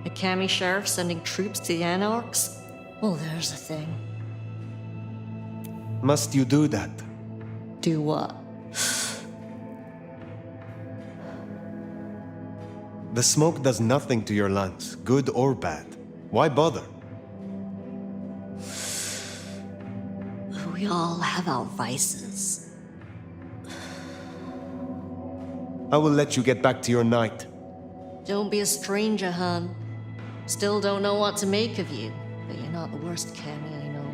M: A Kami sheriff sending troops to the Anarchs? Well, there's a thing.
D: Must you do that?
M: Do what?
D: The smoke does nothing to your lungs, good or bad. Why bother?
M: We all have our vices.
D: I will let you get back to your night.
M: Don't be a stranger, hon. Still don't know what to make of you, but you're not the worst Kami I know.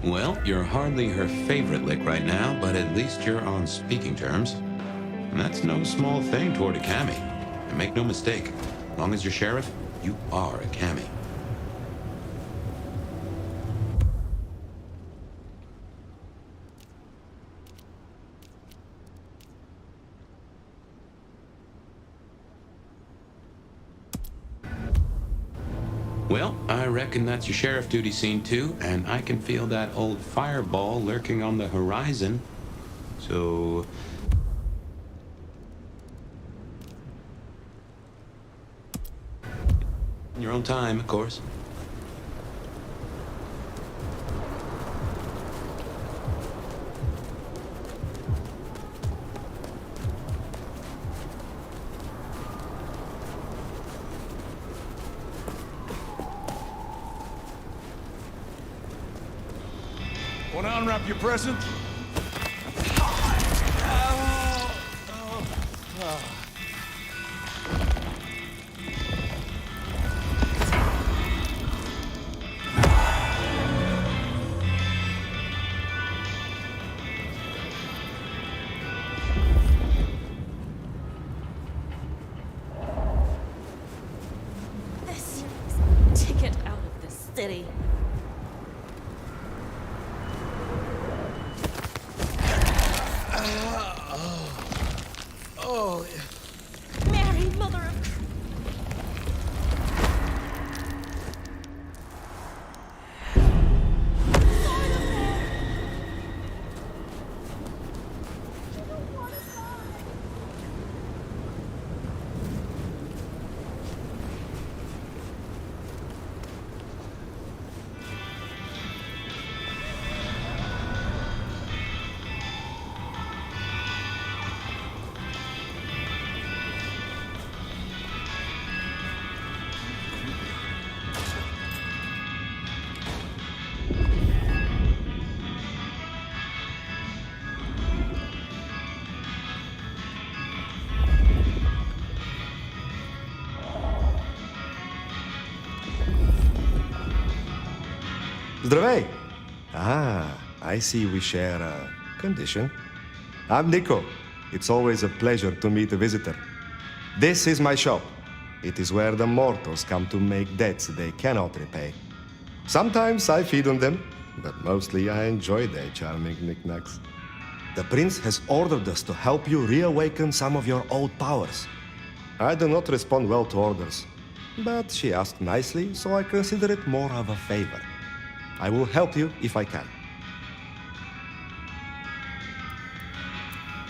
B: Well, you're hardly her favorite lick right now, but at least you're on speaking terms. And that's no small thing toward a Kami. And make no mistake, as long as you're sheriff, you are a Kami. Well, I reckon that's your sheriff duty scene too, and I can feel that old fireball lurking on the horizon. So... in your own time, of course.
I: Want to unwrap your present?
K: This ticket out of this city. Mary, mother of...
N: Здравей! I see we share a condition. I'm Nico. It's always a pleasure to meet a visitor. This is my shop. It is where the mortals come to make debts they cannot repay. Sometimes I feed on them, but mostly I enjoy their charming knickknacks. The prince has ordered us to help you reawaken some of your old powers. I do not respond well to orders, but she asked nicely, so I consider it more of a favor. I will help you if I can.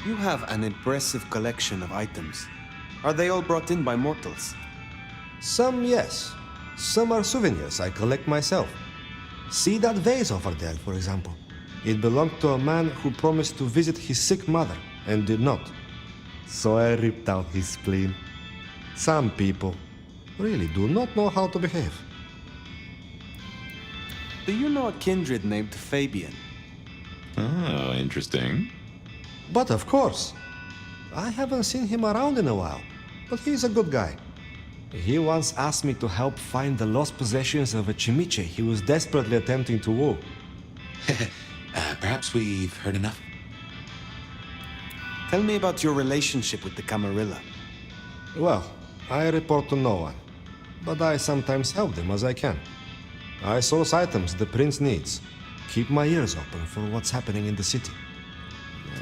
D: You have an impressive collection of items. Are they all brought in by mortals?
N: Some, yes. Some are souvenirs I collect myself. See that vase over there, for example. It belonged to a man who promised to visit his sick mother and did not. So I ripped out his spleen. Some people really do not know how to behave.
D: Do you know a kindred named Fabian?
B: Oh, interesting.
N: But of course. I haven't seen him around in a while, but he's a good guy. He once asked me to help find the lost possessions of a chimiche he was desperately attempting to woo.
B: Perhaps we've heard enough.
D: Tell me about your relationship with the Camarilla.
N: Well, I report to no one, but I sometimes help them as I can. I source items the prince needs, keep my ears open for what's happening in the city.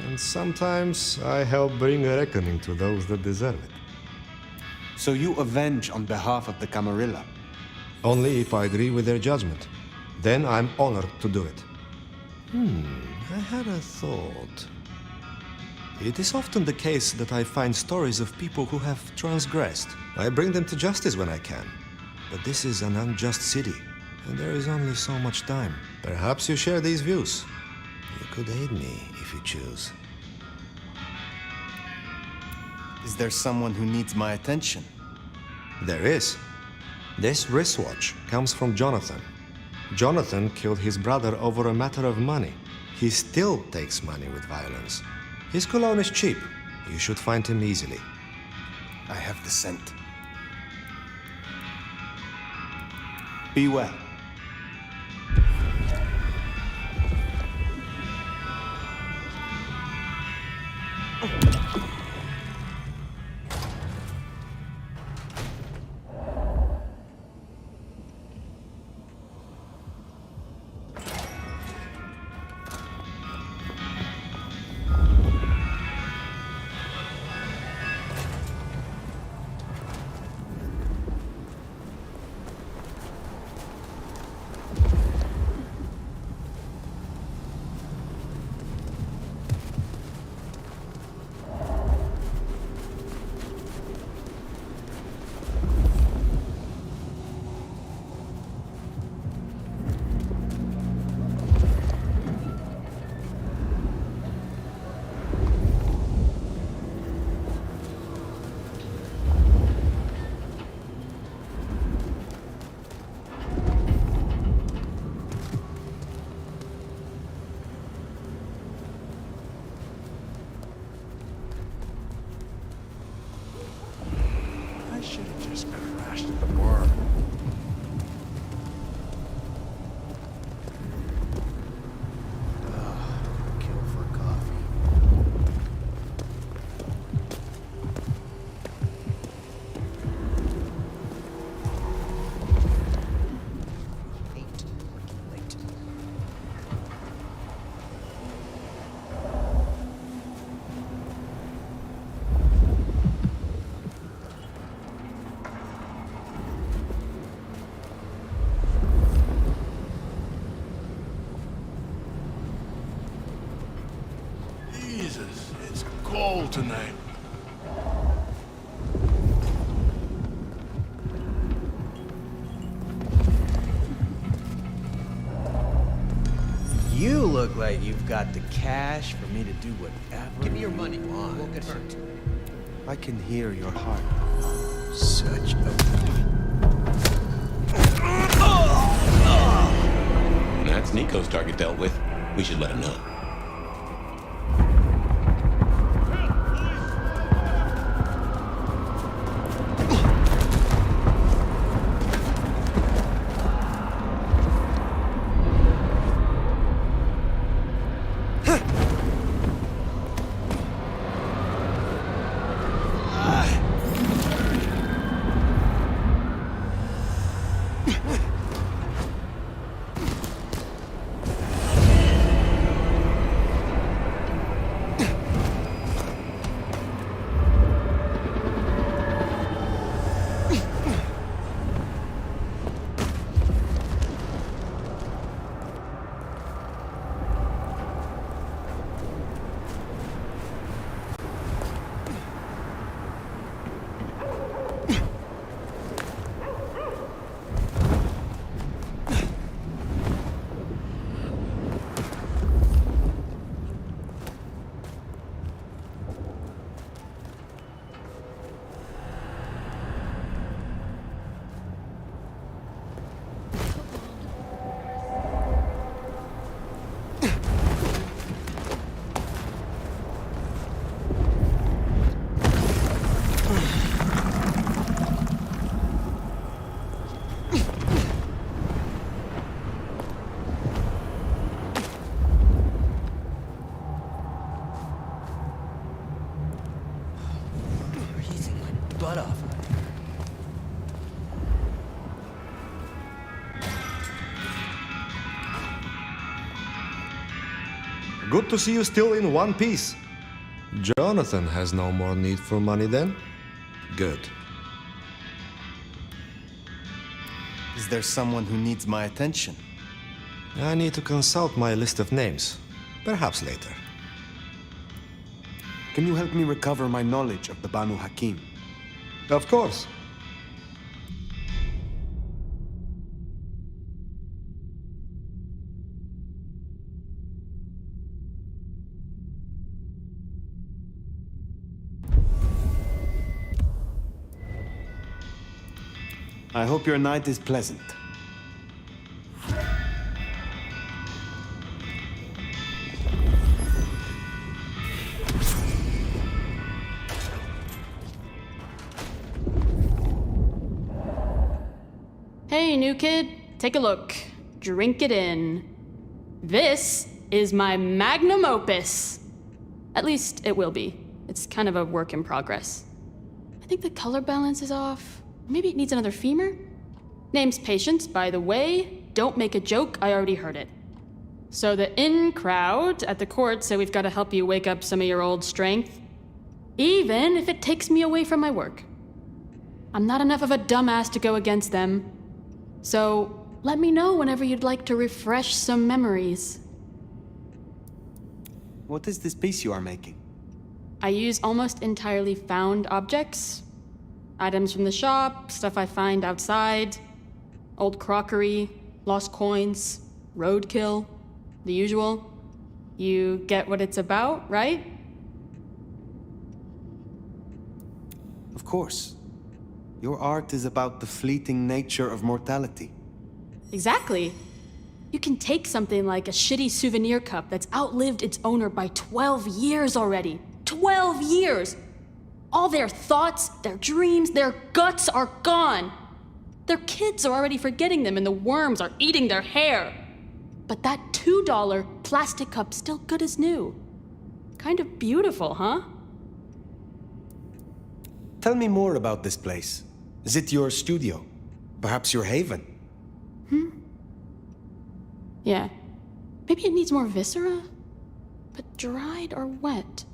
N: And sometimes I help bring a reckoning to those that deserve it.
D: So you avenge on behalf of the Camarilla?
N: Only if I agree with their judgment. Then I'm honored to do it. I had a thought. It is often the case that I find stories of people who have transgressed. I bring them to justice when I can. But this is an unjust city, and there is only so much time. Perhaps you share these views. You could aid me if you choose.
D: Is there someone who needs my attention?
N: There is. This wristwatch comes from Jonathan. Jonathan killed his brother over a matter of money. He still takes money with violence. His cologne is cheap. You should find him easily.
D: I have the scent. Be well.
E: is gold tonight.
C: You look like you've got the cash for me to do whatever. Give me your money. You won't get hurt.
D: I can hear your heart.
C: Such a...
B: That's Nico's target dealt with. We should let him know.
C: Butt off.
N: Good to see you still in one piece. Jonathan has no more need for money then? Good.
D: Is there someone who needs my attention?
N: I need to consult my list of names. Perhaps later.
D: Can you help me recover my knowledge of the Banu Hakim?
N: Of course.
D: I hope your night is pleasant.
O: Hey, new kid, take a look. Drink it in. This is my magnum opus. At least it will be. It's kind of a work in progress. I think the color balance is off. Maybe it needs another femur? Name's Patience, by the way. Don't make a joke, I already heard it. So the in crowd at the court say we've got to help you wake up some of your old strength. Even if it takes me away from my work. I'm not enough of a dumbass to go against them. So let me know whenever you'd like to refresh some memories.
D: What is this piece you are making?
O: I use almost entirely found objects. Items from the shop, stuff I find outside, old crockery, lost coins, roadkill, the usual. You get what it's about, right?
D: Of course. Your art is about the fleeting nature of mortality.
O: Exactly. You can take something like a shitty souvenir cup that's outlived its owner by 12 years already. 12 years! All their thoughts, their dreams, their guts are gone. Their kids are already forgetting them and the worms are eating their hair. But that $2 plastic cup's still good as new. Kind of beautiful, huh?
D: Tell me more about this place. Is it your studio? Perhaps your haven?
O: Yeah. Maybe it needs more viscera? But dried or wet?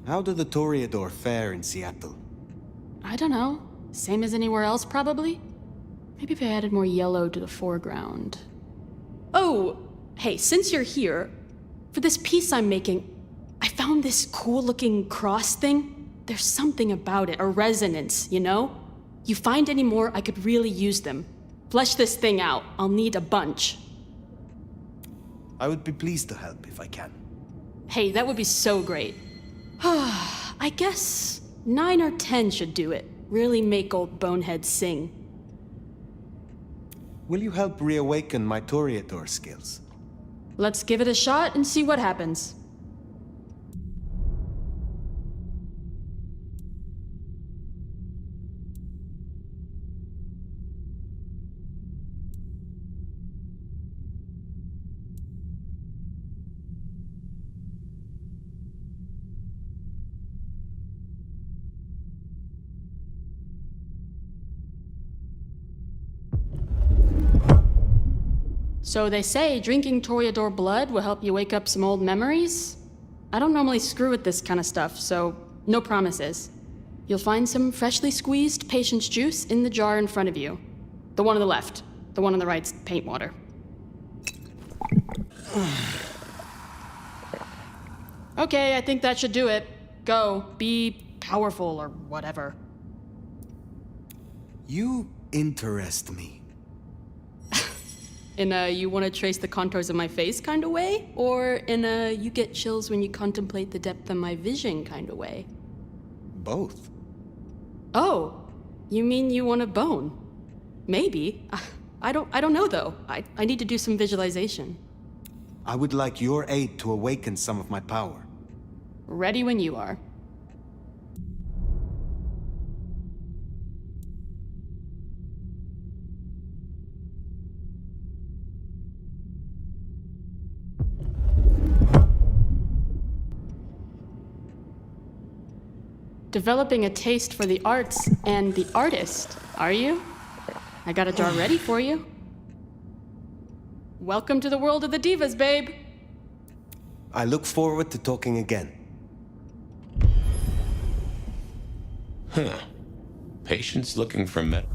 D: How do the Toreador fare in Seattle?
O: I don't know. Same as anywhere else, probably? Maybe if I added more yellow to the foreground. Oh, hey, since you're here, For this piece I'm making, I found this cool-looking cross thing. There's something about it, a resonance, you know? You find any more, I could really use them. Flesh this thing out. I'll need a bunch.
D: I would be pleased to help if I can.
O: Hey, that would be so great. I guess 9 or 10 should do it. Really make old Bonehead sing.
D: Will you help reawaken my Toreador skills?
O: Let's give it a shot and see what happens. So they say drinking Toreador blood will help you wake up some old memories? I don't normally screw with this kind of stuff, so no promises. You'll find some freshly squeezed patience juice in the jar in front of you. The one on the left. The one on the right's paint water. Okay, I think that should do it. Go. Be powerful or whatever.
D: You interest me.
O: In a you want to trace the contours of my face kind of way? Or in a you get chills when you contemplate the depth of my vision kind of way?
D: Both.
O: Oh, you mean you want a bone? Maybe. I don't know though. I need to do some visualization.
D: I would like your aid to awaken some of my power.
O: Ready when you are. Developing a taste for the arts and the artist, are you? I got a jar ready for you. Welcome to the world of the divas, babe.
D: I look forward to talking again.
B: Huh. Patience looking for metal.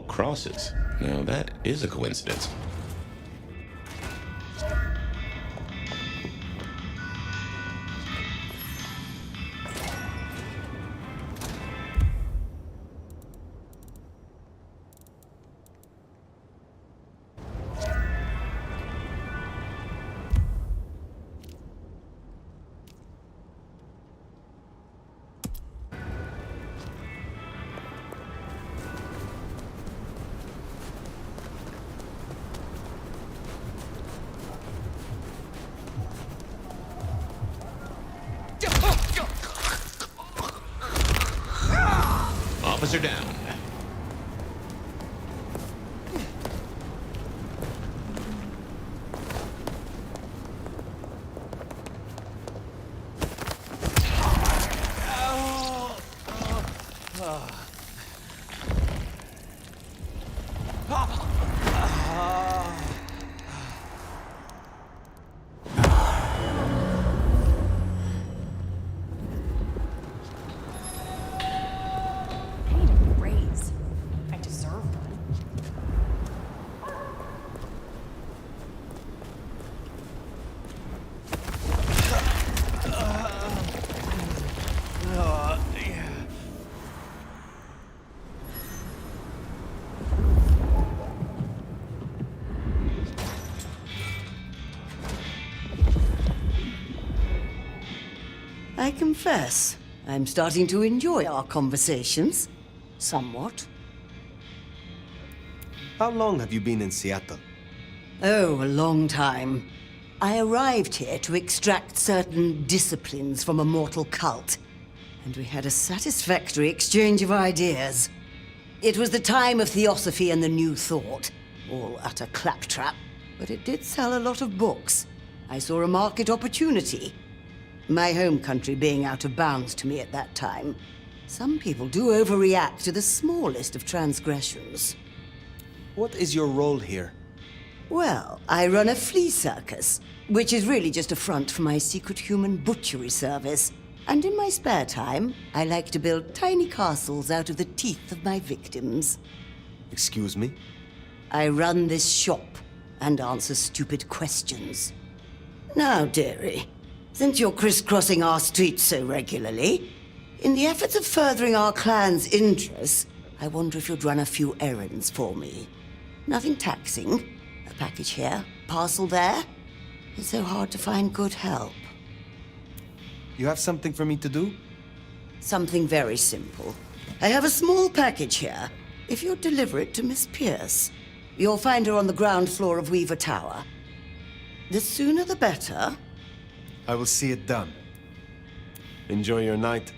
B: Crosses. Now that is a coincidence. Officer down.
L: I confess, I'm starting to enjoy our conversations. Somewhat.
D: How long have you been in Seattle?
L: Oh, a long time. I arrived here to extract certain disciplines from a mortal cult, and we had a satisfactory exchange of ideas. It was the time of Theosophy and the New Thought, all utter claptrap, but it did sell a lot of books. I saw a market opportunity. My home country being out of bounds to me at that time. Some people do overreact to the smallest of transgressions.
D: What is your role here?
L: Well, I run a flea circus, which is really just a front for my secret human butchery service. And in my spare time, I like to build tiny castles out of the teeth of my victims.
D: Excuse me?
L: I run this shop and answer stupid questions. Now, dearie, since you're crisscrossing our streets so regularly, in the efforts of furthering our clan's interests, I wonder if you'd run a few errands for me. Nothing taxing. A package here, parcel there. It's so hard to find good help.
D: You have something for me to do?
L: Something very simple. I have a small package here. If you'd deliver it to Miss Pierce, you'll find her on the ground floor of Weaver Tower. The sooner the better.
D: I will see it done. Enjoy your night.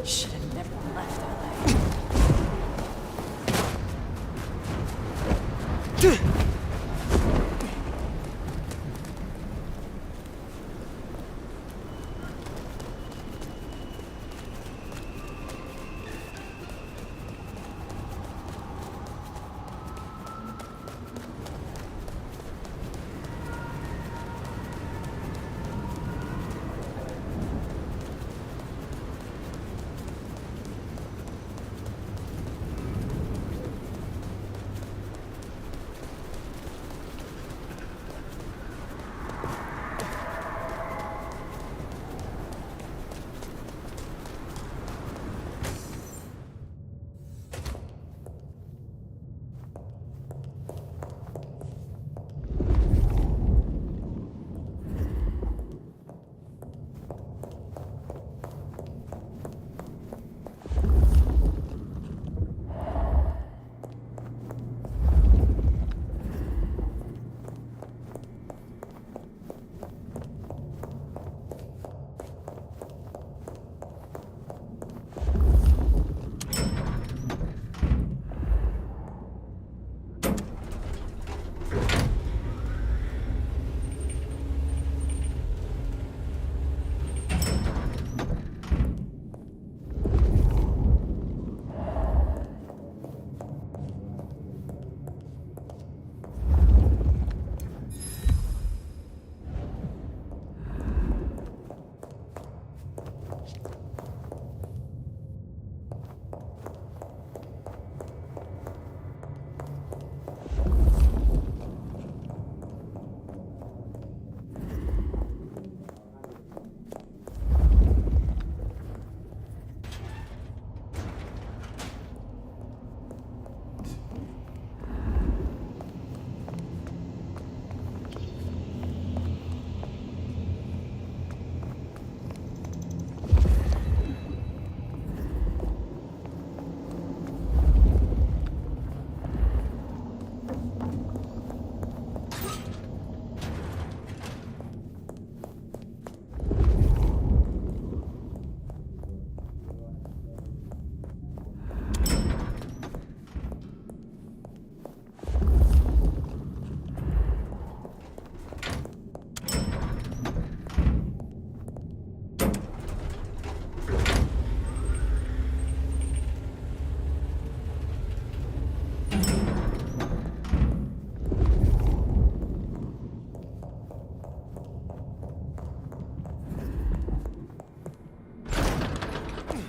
F: Should have never left LA.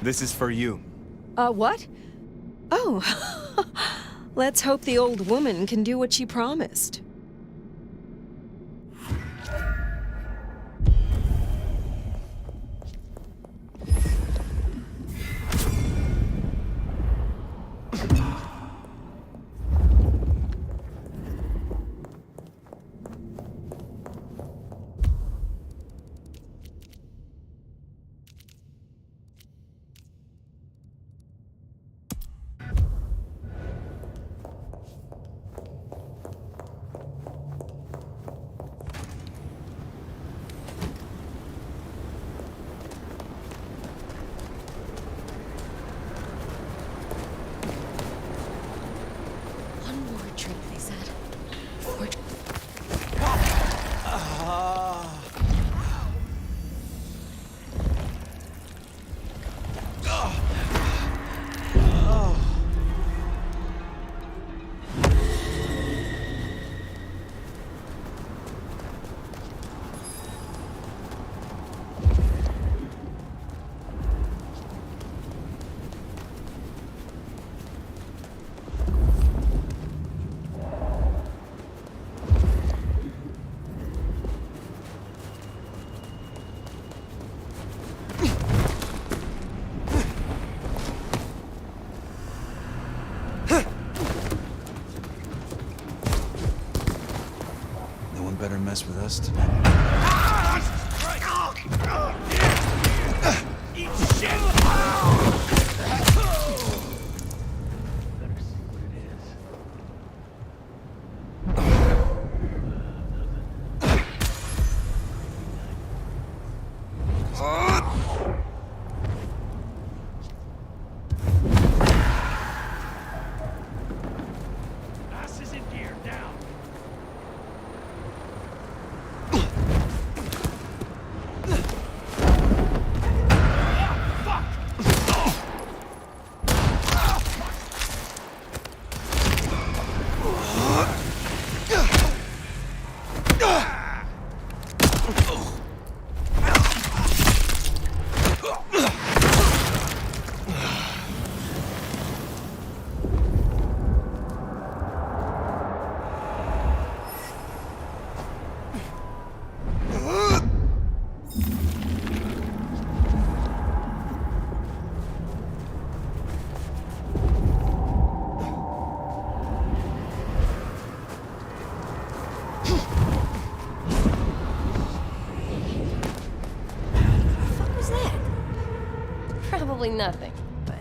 D: This is for you.
P: What? Oh. Let's hope the old woman can do what she promised.
C: mess with us tonight.
I: Eat shit!
F: Probably nothing, but...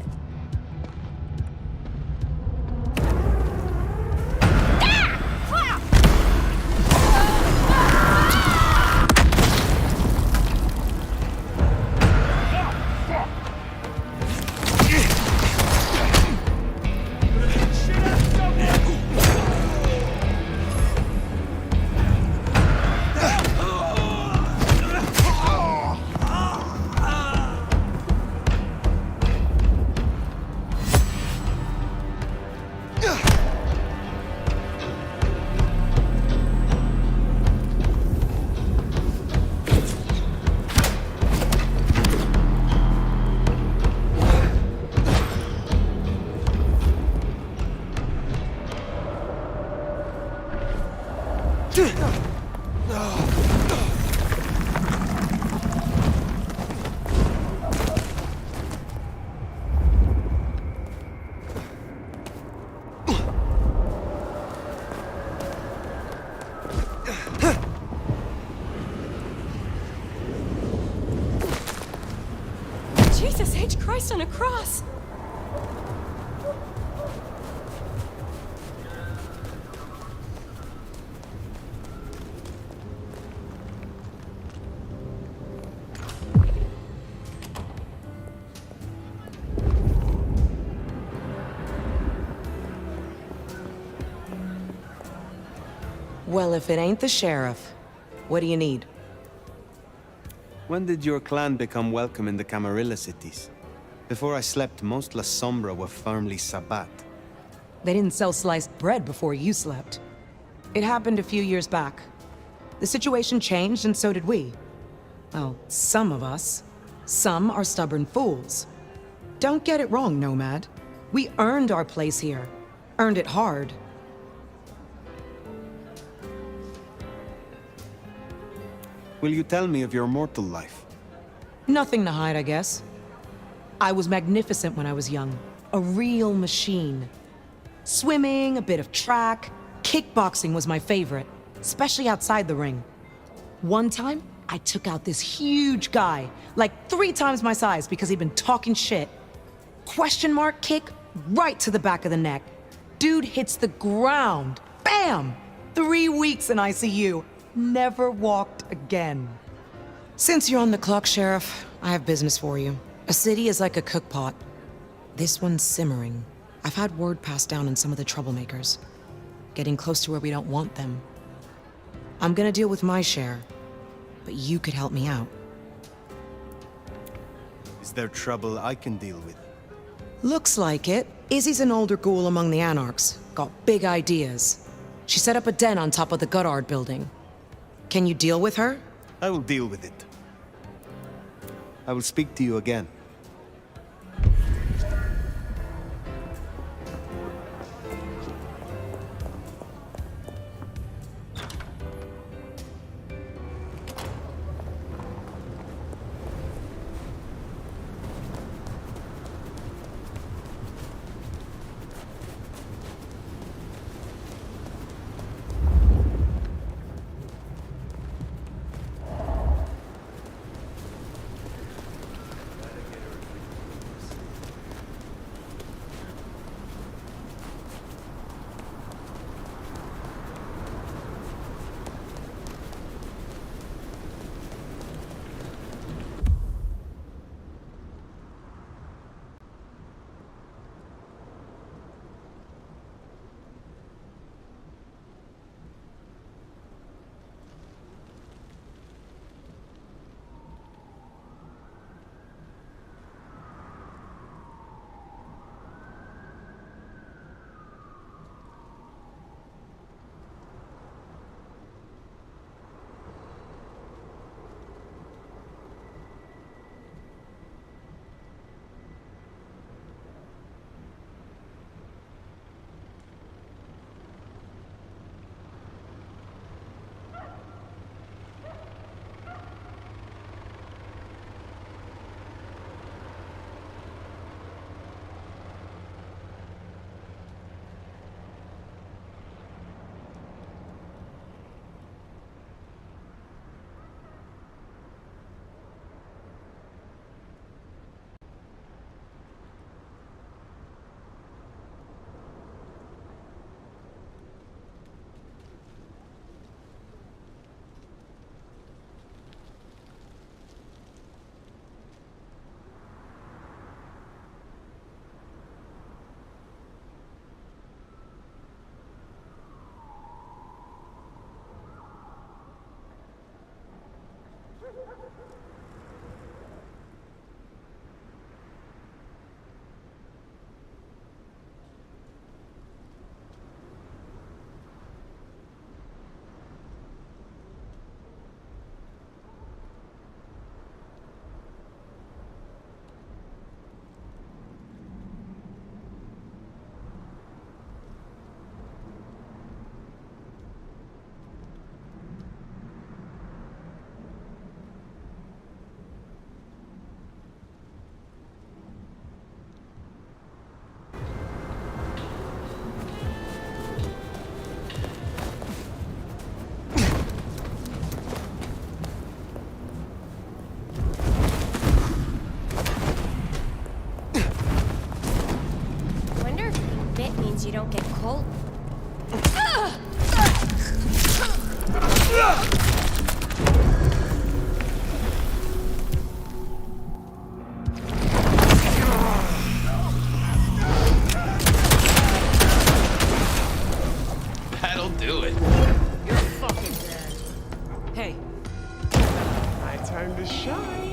P: Jesus H. Christ on a cross!
Q: Well, if it ain't the sheriff, what do you need?
D: When did your clan become welcome in the Camarilla cities? Before I slept, most La Sombra were firmly Sabbat.
Q: They didn't sell sliced bread before you slept. It happened a few years back. The situation changed, and so did we. Well, some of us. Some are stubborn fools. Don't get it wrong, Nomad. We earned our place here. Earned it hard.
D: Will you tell me of your mortal life?
Q: Nothing to hide, I guess. I was magnificent when I was young. A real machine. Swimming, a bit of track, kickboxing was my favorite, especially outside the ring. One time, I took out this huge guy, like 3 times my size because he'd been talking shit. Question mark kick right to the back of the neck. Dude hits the ground. Bam! 3 weeks in ICU. Never walked again. Since you're on the clock, Sheriff, I have business for you. A city is like a cook pot. This one's simmering. I've had word passed down on some of the troublemakers. Getting close to where we don't want them. I'm gonna deal with my share, but you could help me out.
D: Is there trouble I can deal with?
Q: Looks like it. Izzy's an older ghoul among the Anarchs. Got big ideas. She set up a den on top of the Goddard building. Can you deal with her?
D: I will deal with it. I will speak to you again.
F: means you don't get cold.
B: That'll do it.
P: You're fucking dead. Hey.
C: My time to shine.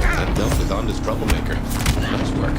B: That dump is on this troublemaker. Nice work.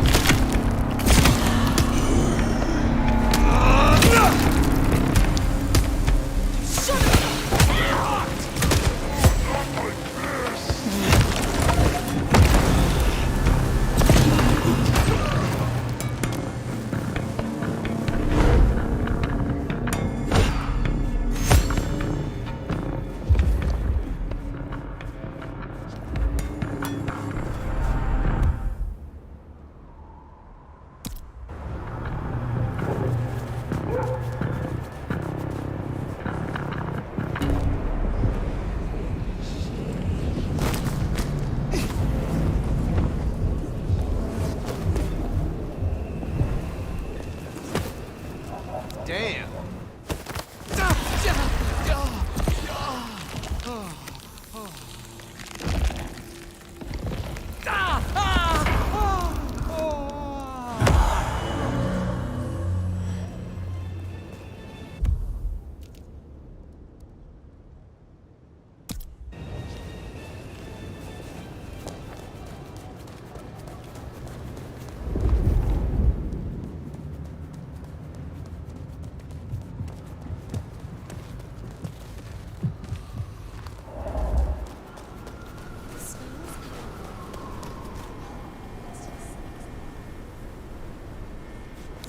C: Damn.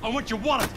I: I want your wallet.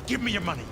I: Give me your money.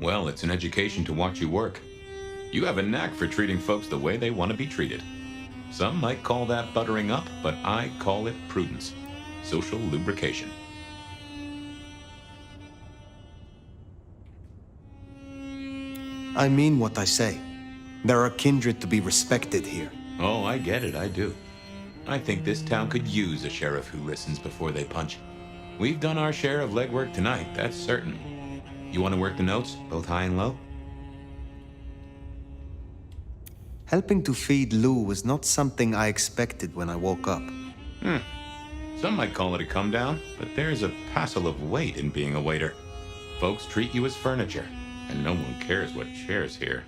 B: Well, it's an education to watch you work. You have a knack for treating folks the way they want to be treated. Some might call that buttering up, but I call it prudence. Social lubrication.
D: I mean what I say. There are kindred to be respected here.
B: Oh, I get it, I do. I think this town could use a sheriff who listens before they punch. We've done our share of legwork tonight, that's certain. You want to work the notes, both high and low?
D: Helping to feed Lou was not something I expected when I woke up.
B: Some might call it a come down, but there's a passel of weight in being a waiter. Folks treat you as furniture, and no one cares what shares here.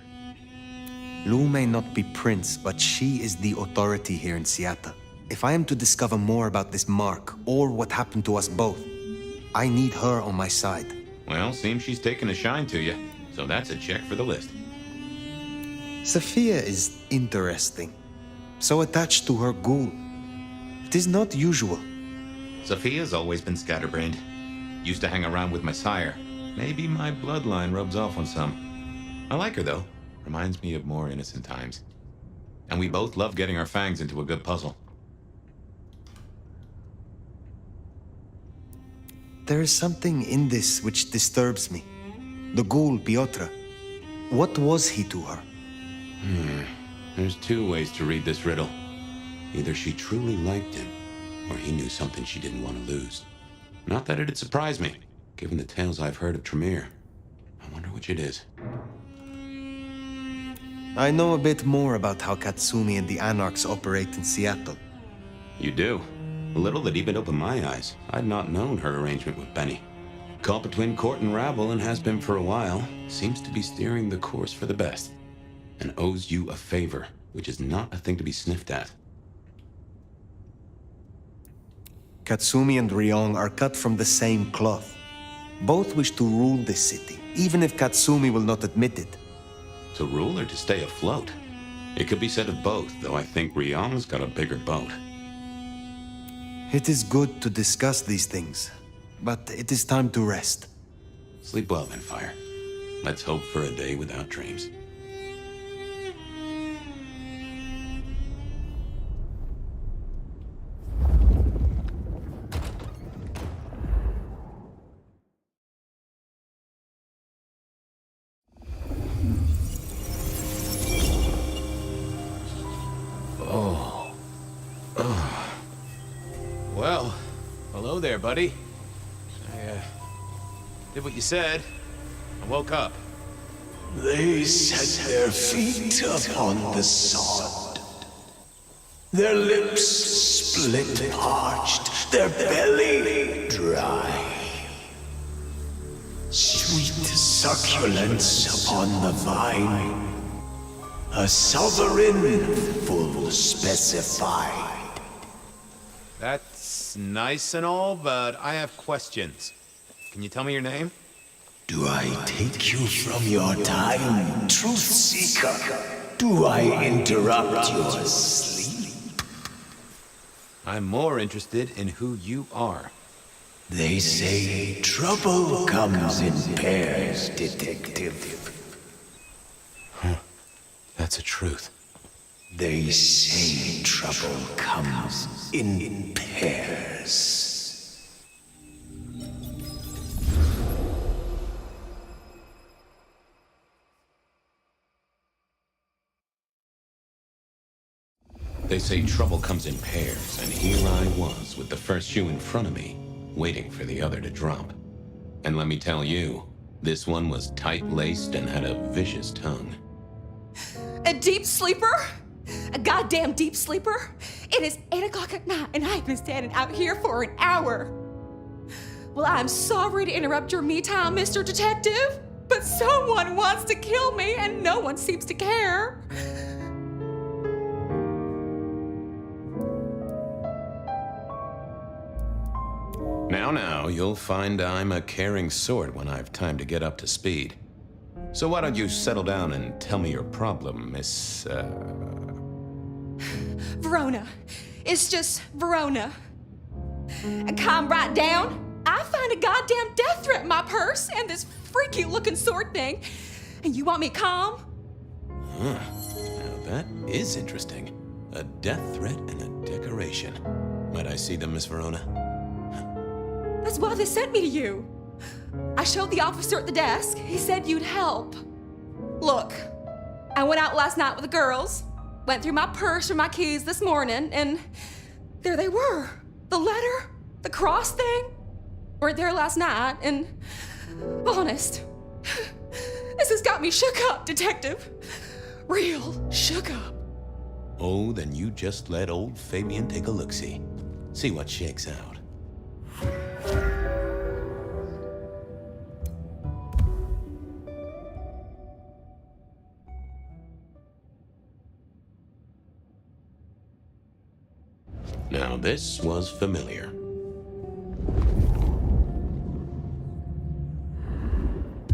D: Lou may not be Prince, but she is the authority here in Seattle. If I am to discover more about this mark, or what happened to us both, I need her on my side.
B: Well, seems she's taken a shine to you, so that's a check for the list.
D: Sophia is interesting. So attached to her ghoul. It is not usual.
B: Sophia's always been scatterbrained. Used to hang around with my sire. Maybe my bloodline rubs off on some. I like her, though. Reminds me of more innocent times. And we both love getting our fangs into a good puzzle.
D: There is something in this which disturbs me. The ghoul, Piotr. What was he to her?
B: There's two ways to read this riddle. Either she truly liked him, or he knew something she didn't want to lose. Not that it'd surprise me, given the tales I've heard of Tremere. I wonder which it is.
D: I know a bit more about how Katsumi and the Anarchs operate in Seattle.
B: You do? A little that even opened my eyes. I'd not known her arrangement with Benny. Caught between court and rabble and has been for a while. Seems to be steering the course for the best. And owes you a favor, which is not a thing to be sniffed at.
D: Katsumi and Ryong are cut from the same cloth. Both wish to rule this city, even if Katsumi will not admit it.
B: To rule or to stay afloat? It could be said of both, though I think Ryong's got a bigger boat.
D: It is good to discuss these things, but it is time to rest.
B: Sleep well then, Fire. Let's hope for a day without dreams.
C: Well, hello there, buddy. I did what you said. I woke up.
R: They set their feet upon the sod. Their lips split parched, their belly dry. Sweet succulence upon the vine. A sovereign full specified.
C: That's nice and all, but I have questions. Can you tell me your name?
R: Do I take you from your time, truth seeker? Do I interrupt your sleep?
C: I'm more interested in who you are.
R: They say trouble comes in pairs, detective.
C: Huh. That's a truth.
R: They say trouble comes in pairs.
B: They say trouble comes in pairs, and here I was with the first shoe in front of me, waiting for the other to drop. And let me tell you, this one was tight-laced and had a vicious tongue.
S: A deep sleeper? A goddamn deep sleeper? It is 8 o'clock at night and I've been standing out here for an hour. Well, I'm sorry to interrupt your me time, Mr. Detective, but someone wants to kill me and no one seems to care.
B: Now, you'll find I'm a caring sort when I've time to get up to speed. So why don't you settle down and tell me your problem, Miss,
S: Verona. It's just Verona. And calm right down. I find a goddamn death threat in my purse and this freaky looking sword thing. And you want me calm?
B: Huh. Now that is interesting. A death threat and a decoration. Might I see them, Miss Verona?
S: That's why they sent me to you. I showed the officer at the desk. He said you'd help. Look, I went out last night with the girls, went through my purse for my keys this morning, and there they were. The letter, the cross thing, weren't there last night, and honest, this has got me shook up, Detective. Real shook up.
B: Oh, then you just let old Fabian take a look-see. See what shakes out. Now this was familiar.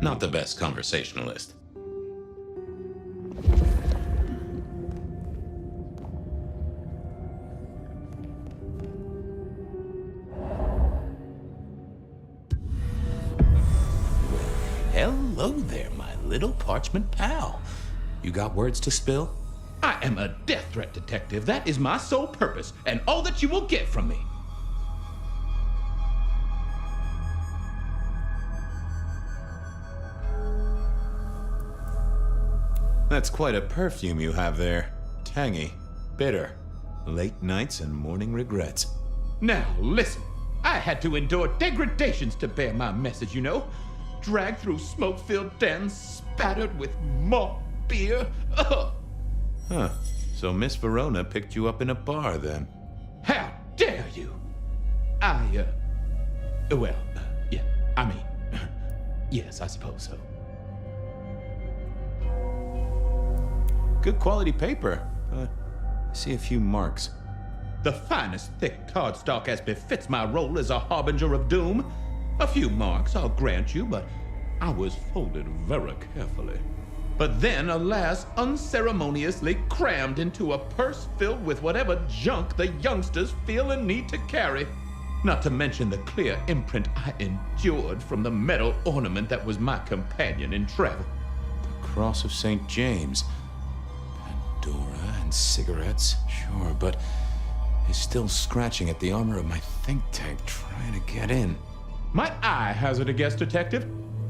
B: Not the best conversationalist. Hello there, my little parchment pal. You got words to spill?
T: I am a death threat detective. That is my sole purpose, and all that you will get from me.
C: That's quite a perfume you have there. Tangy, bitter, late nights and morning regrets.
T: Now, listen. I had to endure degradations to bear my message, you know. Dragged through smoke-filled dens, spattered with malt beer. Ugh.
C: Huh. So Miss Verona picked you up in a bar, then?
T: How dare you? Yeah, I mean, yes, I suppose so.
C: Good quality paper. I see a few marks.
T: The finest thick cardstock as befits my role as a harbinger of doom. A few marks, I'll grant you, but I was folded very carefully. But then, alas, unceremoniously crammed into a purse filled with whatever junk the youngsters feel a need to carry. Not to mention the clear imprint I endured from the metal ornament that was my companion in travel.
C: The Cross of St. James. Pandora and cigarettes, sure, but he's still scratching at the armor of my think tank trying to get in.
T: Might I hazard a guess, Detective?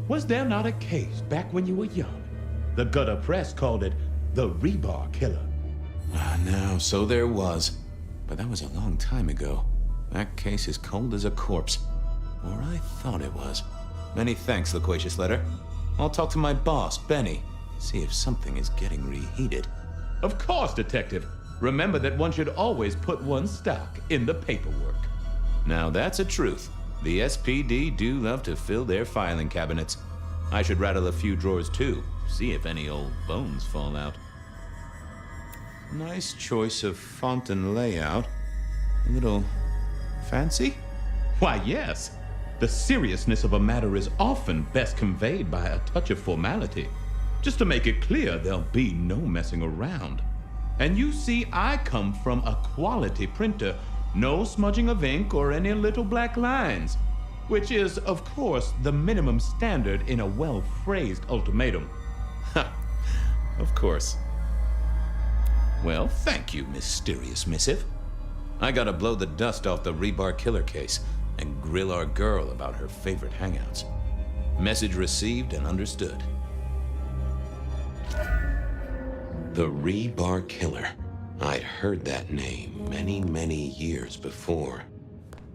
T: Was there not a case back when you were young? The gutter press called it the rebar killer.
B: No, so there was. But that was a long time ago. That case is cold as a corpse. Or I thought it was. Many thanks, loquacious letter. I'll talk to my boss, Benny. See if something is getting reheated.
T: Of course, Detective. Remember that one should always put one's stock in the paperwork.
B: Now that's a truth. The SPD do love to fill their filing cabinets. I should rattle a few drawers too. See if any old bones fall out. Nice choice of font and layout. A little fancy?
T: Why, yes. The seriousness of a matter is often best conveyed by a touch of formality. Just to make it clear, there'll be no messing around. And you see, I come from a quality printer. No smudging of ink or any little black lines. Which is, of course, the minimum standard in a well-phrased ultimatum.
B: Ha! Of course. Well, thank you, mysterious missive. I gotta blow the dust off the rebar killer case and grill our girl about her favorite hangouts. Message received and understood. The rebar killer. I'd heard that name many, many years before.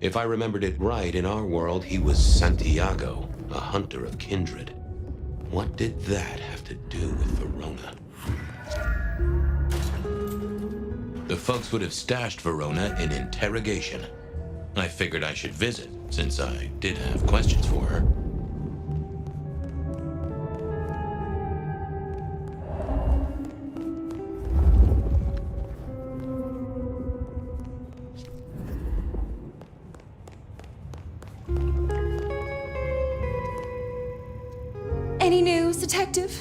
B: If I remembered it right, in our world, he was Santiago, a hunter of kindred. What did that have to do with Verona? The folks would have stashed Verona in interrogation. I figured I should visit, since I did have questions for her.
S: Any news, Detective?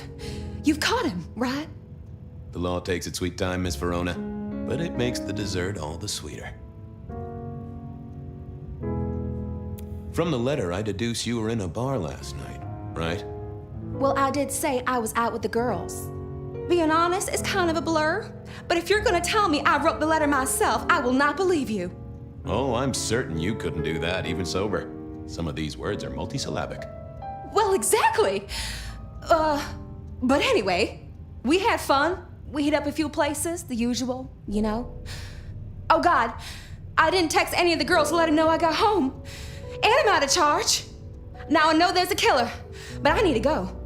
S: You've caught him, right?
B: The law takes its sweet time, Miss Verona, but it makes the dessert all the sweeter. From the letter, I deduce you were in a bar last night, right?
S: Well, I did say I was out with the girls. Being honest, it's kind of a blur. But if you're gonna tell me I wrote the letter myself, I will not believe you.
B: Oh, I'm certain you couldn't do that, even sober. Some of these words are multisyllabic.
S: Well, exactly. But anyway, we had fun. We hit up a few places, the usual, you know. Oh God, I didn't text any of the girls to let them know I got home. And I'm out of charge. Now I know there's a killer, but I need to go.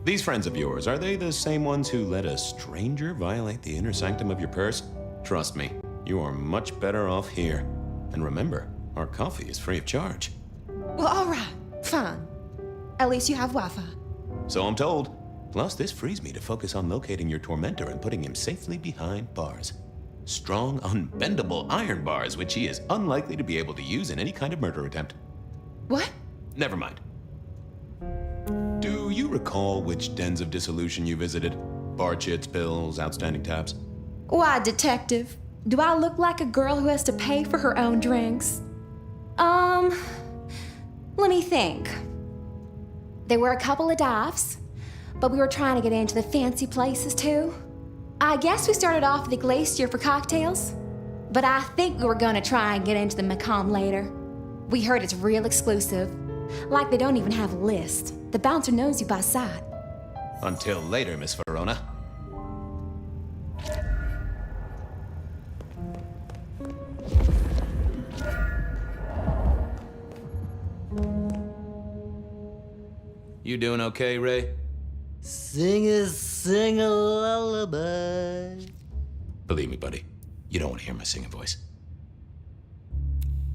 B: These friends of yours, are they the same ones who let a stranger violate the inner sanctum of your purse? Trust me, you are much better off here. And remember, our coffee is free of charge.
S: Well, all right, fine. At least you have Wi-Fi.
B: So I'm told. Plus, this frees me to focus on locating your tormentor and putting him safely behind bars. Strong, unbendable iron bars, which he is unlikely to be able to use in any kind of murder attempt.
S: What?
B: Never mind. Do you recall which dens of dissolution you visited? Bar chits, pills, outstanding tabs?
S: Why, Detective? Do I look like a girl who has to pay for her own drinks? Let me think. There were a couple of dives, but we were trying to get into the fancy places too. I guess we started off at the Glacier for cocktails, but I think we were gonna try and get into the Macomb later. We heard it's real exclusive. Like they don't even have a list. The bouncer knows you by sight.
B: Until later, Miss Verona. You doing okay, Ray?
U: Sing a lullaby.
B: Believe me, buddy, you don't want to hear my singing voice.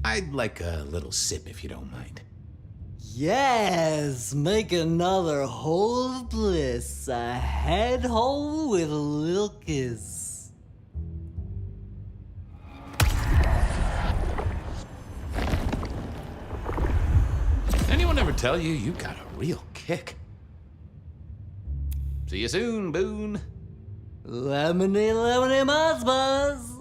B: I'd like a little sip if you don't mind.
U: Yes, make another hole of bliss, a head hole with a little kiss.
B: Anyone ever tell you you got a real kick? See you soon, Boone.
U: Lemony, lemony, buzz, buzz.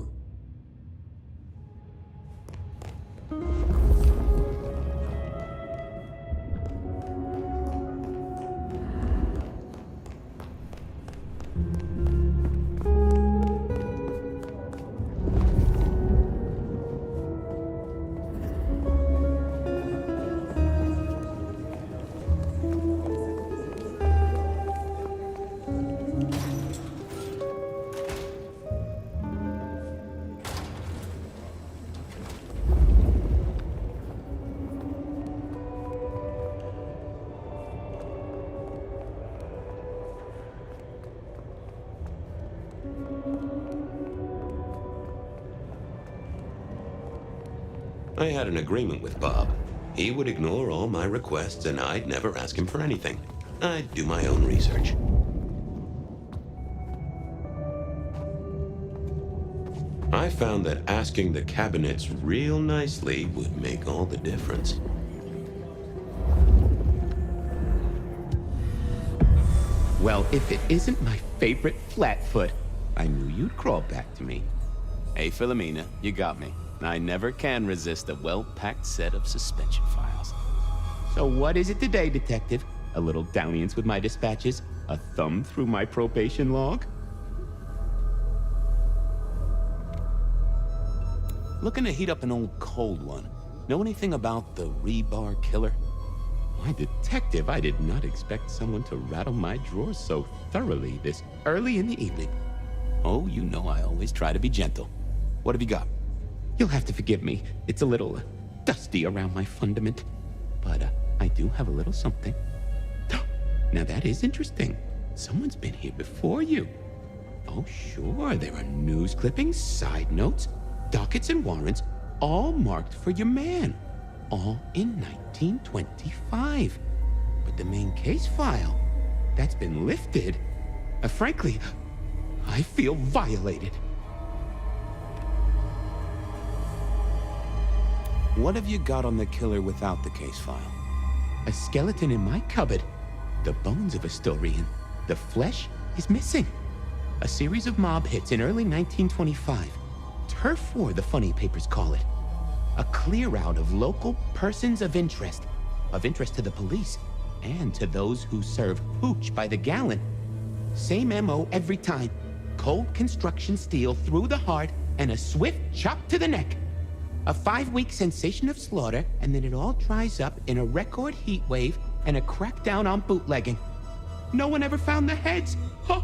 B: I had an agreement with Bob. He would ignore all my requests and I'd never ask him for anything. I'd do my own research. I found that asking the cabinets real nicely would make all the difference.
V: Well, if it isn't my favorite Flatfoot, I knew you'd crawl back to me.
B: Hey, Philomena, you got me. I never can resist a well-packed set of suspension files.
V: So what is it today, Detective? A little dalliance with my dispatches? A thumb through my probation log?
B: Looking to heat up an old cold one. Know anything about the rebar killer?
V: Why, Detective, I did not expect someone to rattle my drawers so thoroughly this early in the evening. Oh, you know I always try to be gentle. What have you got? You'll have to forgive me. It's a little dusty around my fundament. But I do have a little something. Now that is interesting. Someone's been here before you. Oh, sure, there are news clippings, side notes, dockets and warrants, all marked for your man. All in 1925. But the main case file, that's been lifted. Frankly, I feel violated.
C: What have you got on the killer without the case file?
V: A skeleton in my cupboard. The bones of a Storian. The flesh is missing. A series of mob hits in early 1925. Turf war, the funny papers call it. A clear out of local persons of interest to the police, and to those who serve hooch by the gallon. Same MO every time. Cold construction steel through the heart and a swift chop to the neck. A 5-week sensation of slaughter, and then it all dries up in a record heat wave and a crackdown on bootlegging. No one ever found the heads. Huh.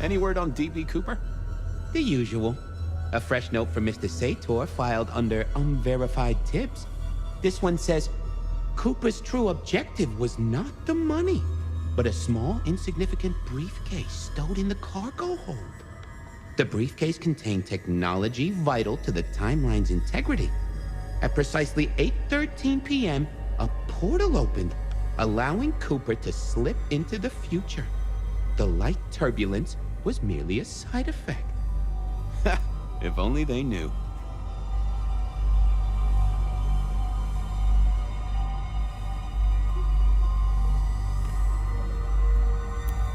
C: Any word on D.B. Cooper?
V: The usual. A fresh note from Mr. Sator filed under unverified tips. This one says, Cooper's true objective was not the money, but a small, insignificant briefcase stowed in the cargo hold. The briefcase contained technology vital to the timeline's integrity. At precisely 8:13 p.m., a portal opened, allowing Cooper to slip into the future. The light turbulence was merely a side effect.
C: If only they knew.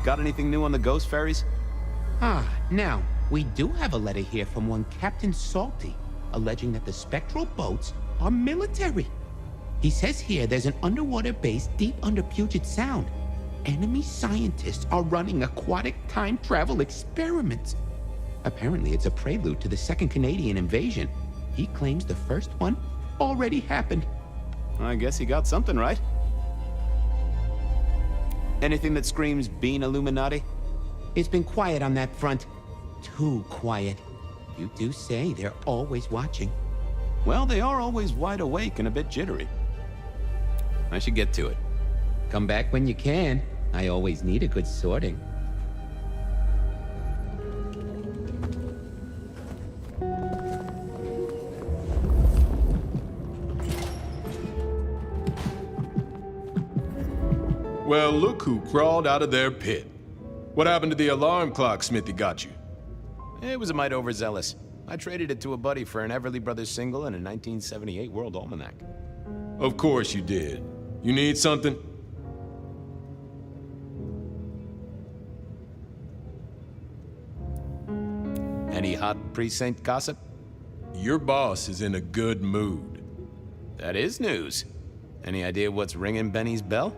C: Got anything new on the ghost ferries?
V: Now, we do have a letter here from one Captain Salty, alleging that the spectral boats are military. He says here there's an underwater base deep under Puget Sound. Enemy scientists are running aquatic time travel experiments. Apparently it's a prelude to the Second Canadian invasion. He claims the first one already happened.
C: I guess he got something right. Anything that screams being Illuminati?
V: It's been quiet on that front. Too quiet. You do say they're always watching.
C: Well, they are always wide awake and a bit jittery. I should get to it.
V: Come back when you can. I always need a good sorting.
E: Well, look who crawled out of their pit. What happened to the alarm clock Smithy got you?
C: It was a mite overzealous. I traded it to a buddy for an Everly Brothers single and a 1978 World Almanac.
E: Of course you did. You need something?
C: Any hot precinct gossip?
E: Your boss is in a good mood.
C: That is news. Any idea what's ringing Benny's bell?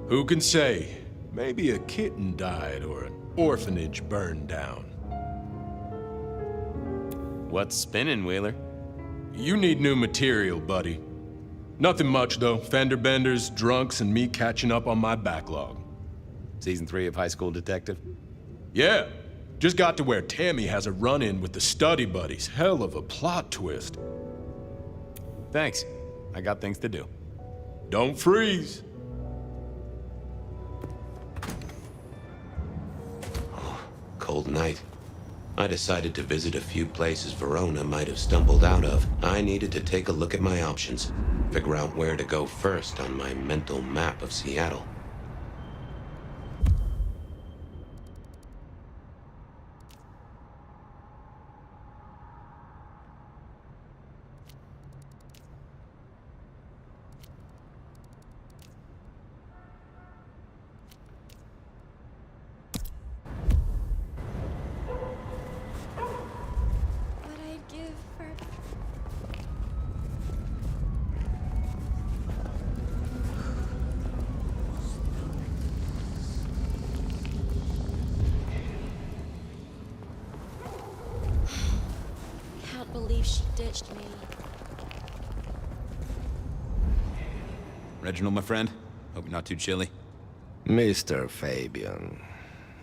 E: Who can say? Maybe a kitten died or an orphanage burned down.
C: What's spinning, Wheeler?
E: You need new material, buddy. Nothing much, though. Fender benders, drunks, and me catching up on my backlog.
C: Season 3 of High School Detective?
E: Yeah. Just got to where Tammy has a run-in with the study buddies. Hell of a plot twist.
C: Thanks. I got things to do.
E: Don't freeze.
B: Cold night. I decided to visit a few places Verona might have stumbled out of. I needed to take a look at my options, figure out where to go first on my mental map of Seattle.
G: Believe she ditched me.
B: Reginald, my friend? Hope you're not too chilly.
N: Mr. Fabian,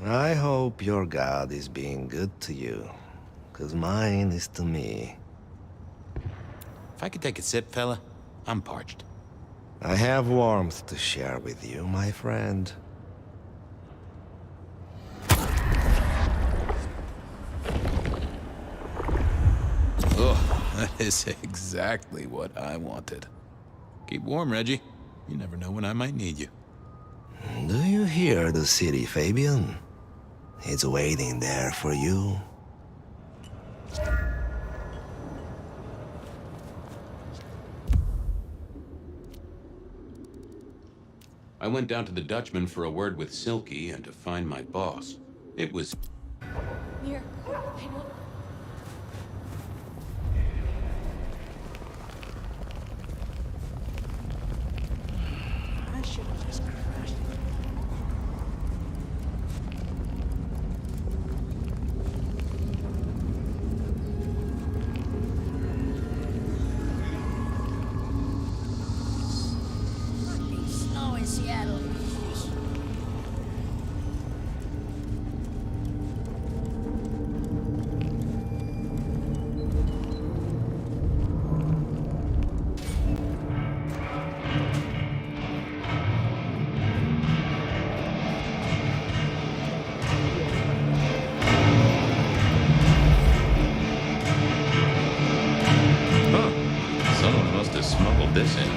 N: I hope your God is being good to you, 'cause mine is to me.
B: If I could take a sip, fella, I'm parched.
N: I have warmth to share with you, my friend.
B: Oh, that is exactly what I wanted. Keep warm, Reggie. You never know when I might need you.
N: Do you hear the city, Fabian? It's waiting there for you.
B: I went down to the Dutchman for a word with Silky and to find my boss. It was...
S: Mir, I know.
I: I should have just crashed it.
G: Snow in Seattle.
B: Someone must have smuggled this in.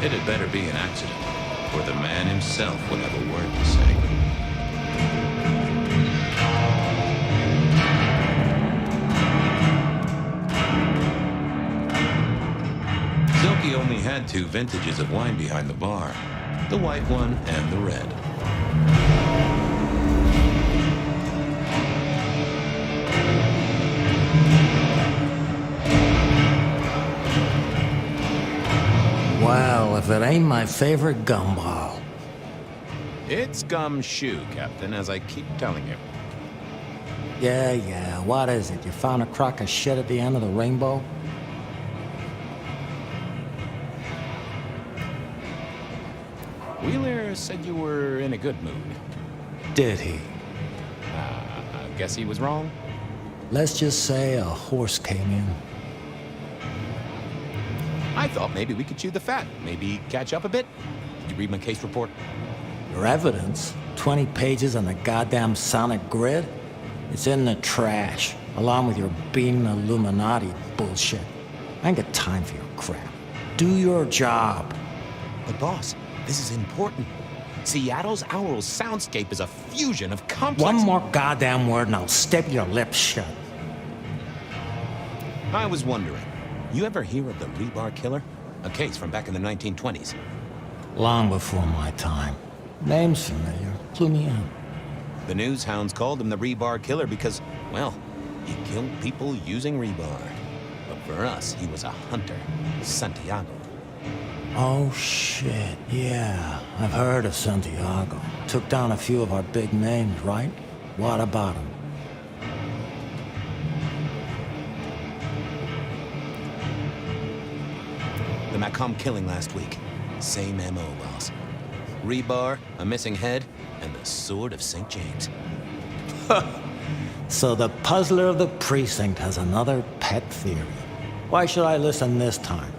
B: It had better be an accident, or the man himself would have a word to say. Silky only had 2 vintages of wine behind the bar, the white one and the red.
U: Well, if it ain't my favorite gumball.
C: It's gumshoe, Captain, as I keep telling you.
U: Yeah, what is it? You found a crock of shit at the end of the rainbow?
C: Wheeler said you were in a good mood.
U: Did he?
C: I guess he was wrong.
U: Let's just say a horse came in.
C: I thought maybe we could chew the fat, maybe catch up a bit. Did you read my case report?
U: Your evidence? 20 pages on the goddamn sonic grid? It's in the trash, along with your bean Illuminati bullshit. I ain't got time for your crap. Do your job.
C: But boss, this is important. Seattle's aural soundscape is a fusion of complex...
U: One more goddamn word and I'll step your lips shut.
C: I was wondering, you ever hear of the Rebar Killer? A case from back in the 1920s.
U: Long before my time. Name's familiar. Clue me in.
C: The news hounds called him the Rebar Killer because, well, he killed people using rebar. But for us, he was a hunter. Santiago.
U: Oh, shit. Yeah, I've heard of Santiago. Took down a few of our big names, right? What about him?
C: The Macomb killing last week. Same MO, boss. Rebar, a missing head, and the Sword of St. James.
U: So the puzzler of the precinct has another pet theory. Why should I listen this time?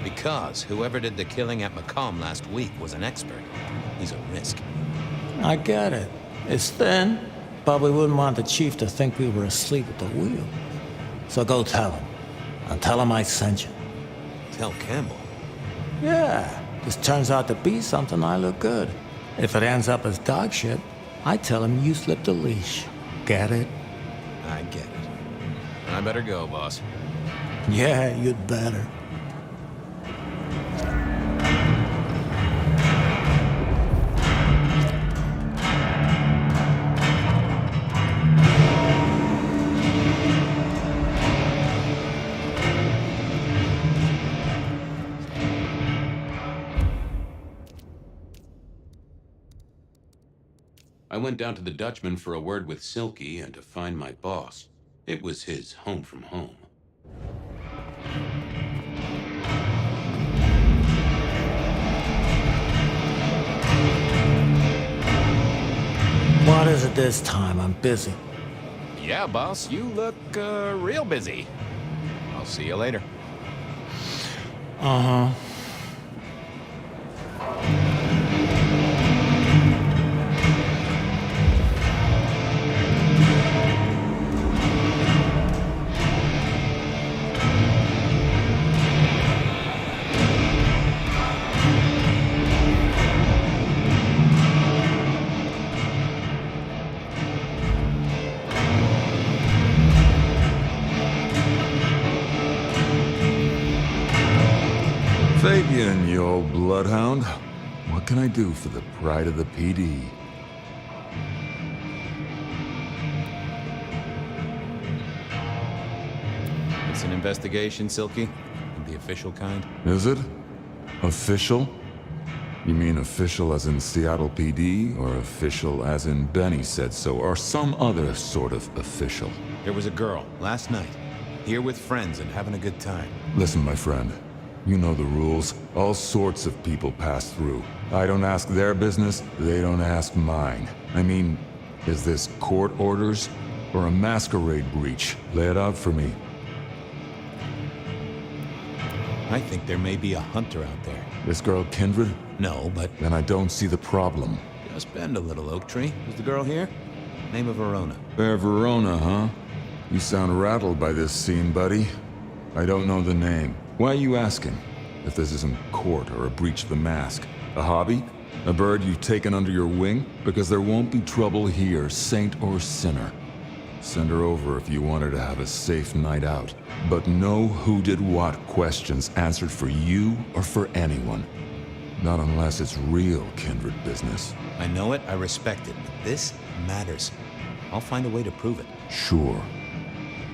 C: Because whoever did the killing at Macomb last week was an expert. He's a risk.
U: I get it. It's thin, but we wouldn't want the chief to think we were asleep at the wheel. So go tell him. And tell him I sent you.
C: Tell Campbell?
U: Yeah, this turns out to be something I look good. If it ends up as dog shit, I tell him you slipped a leash. Get it?
C: I get it. I better go, boss.
U: Yeah, you'd better.
B: I went down to the Dutchman for a word with Silky and to find my boss. It was his home from home.
U: What is it this time? I'm busy.
C: Yeah, boss, you look real busy. I'll see you later.
U: Uh-huh.
H: Fabian, you old bloodhound. What can I do for the pride of the PD?
C: It's an investigation, Silky? The official kind?
H: Is it? Official? You mean official as in Seattle PD, or official as in Benny said so, or some other sort of official?
C: There was a girl, last night, here with friends and having a good time.
H: Listen, my friend. You know the rules. All sorts of people pass through. I don't ask their business, they don't ask mine. I mean, is this court orders or a masquerade breach? Lay it out for me.
C: I think there may be a hunter out there.
H: This girl Kindred?
C: No, but...
H: Then I don't see the problem.
C: Just bend a little, Oak Tree. Is the girl here? Name of Verona.
H: Verona, huh? You sound rattled by this scene, buddy. I don't know the name. Why are you asking? If this isn't court or a breach of the mask. A hobby? A bird you've taken under your wing? Because there won't be trouble here, saint or sinner. Send her over if you want her to have a safe night out. But no who did what questions answered for you or for anyone. Not unless it's real kindred business.
C: I know it, I respect it, but this matters. I'll find a way to prove it.
H: Sure.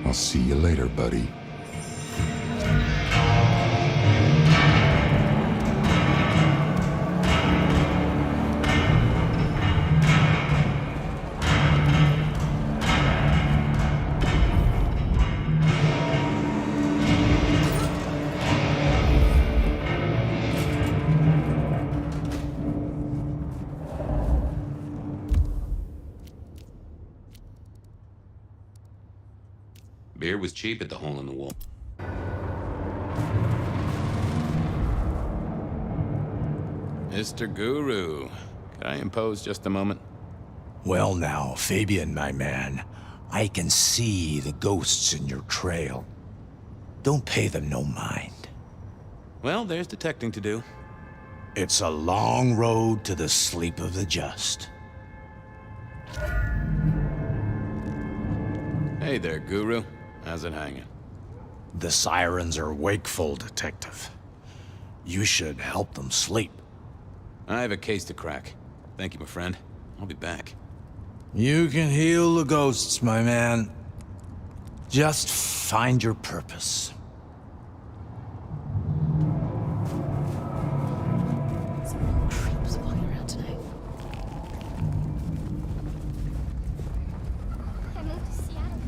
H: I'll see you later, buddy.
B: Beer was cheap at the hole in the wall.
C: Mr. Guru, can I impose just a moment?
R: Well now, Fabian, my man, I can see the ghosts in your trail. Don't pay them no mind.
C: Well, there's detecting to do.
R: It's a long road to the sleep of the just.
C: Hey there, Guru. How's it hanging?
R: The sirens are wakeful, Detective. You should help them sleep.
C: I have a case to crack. Thank you, my friend. I'll be back.
R: You can heal the ghosts, my man. Just find your purpose.
O: Creeps walking around tonight.
F: I moved to Seattle.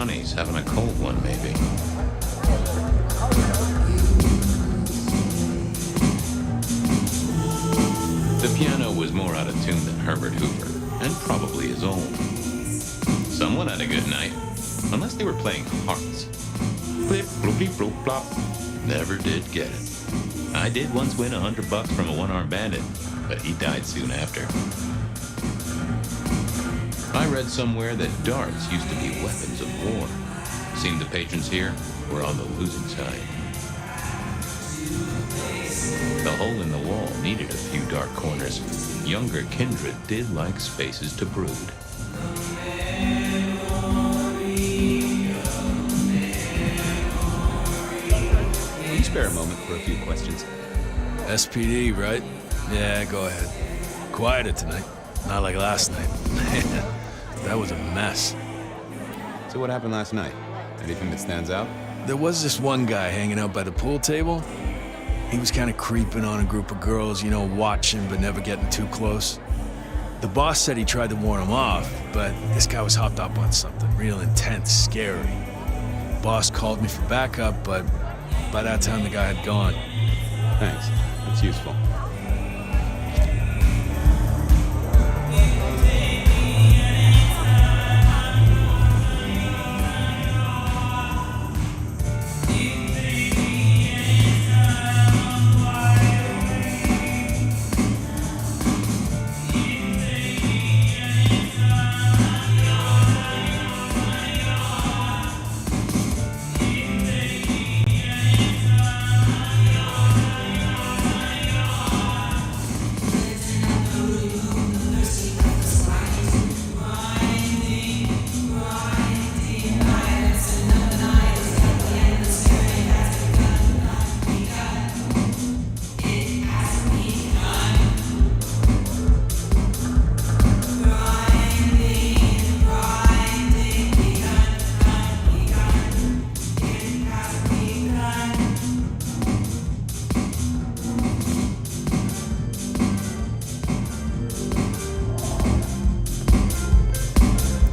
B: Johnny's having a cold one, maybe. The piano was more out of tune than Herbert Hoover, and probably his own. Someone had a good night, unless they were playing hearts. Flip, bloopy, bloop, plop. Never did get it. I did once win $100 from a one-armed bandit, but he died soon after. I read somewhere that darts used to be weapons of war. Seemed the patrons here were on the losing side. The hole in the wall needed a few dark corners. Younger kindred did like spaces to brood.
A: Can you spare a moment for a few questions?
J: SPD, right? Yeah, go ahead. Quieter tonight. Not like last night. That was a mess.
A: So what happened last night? Anything that stands out?
J: There was this one guy hanging out by the pool table. He was kind of creeping on a group of girls, you know, watching but never getting too close. The boss said he tried to warn him off, but this guy was hopped up on something real intense, scary. Boss called me for backup, but by that time the guy had gone.
A: Thanks. That's useful.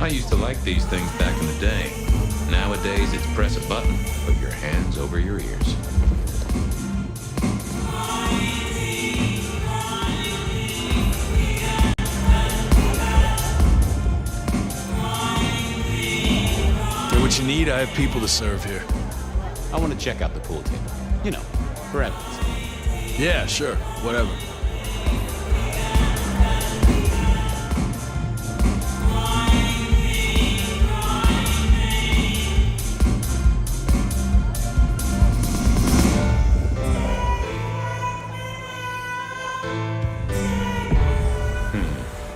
B: I used to like these things back in the day. Nowadays, it's press a button, put your hands over your ears.
J: Get what you need, I have people to serve here.
A: I want to check out the pool table. You know, for evidence.
J: Yeah, sure, whatever.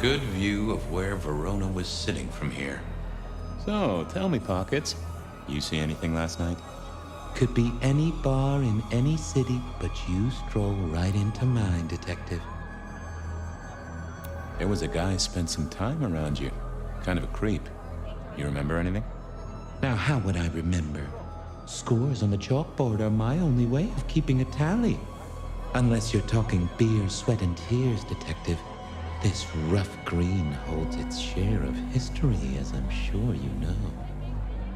B: Good view of where Verona was sitting from here.
V: So, tell me, Pockets, you see anything last night?
B: Could be any bar in any city, but you stroll right into mine, Detective.
V: There was a guy spent some time around you. Kind of a creep. You remember anything?
B: Now, how would I remember? Scores on the chalkboard are my only way of keeping a tally. Unless you're talking beer, sweat, and tears, Detective. This rough green holds its share of history, as I'm sure you know.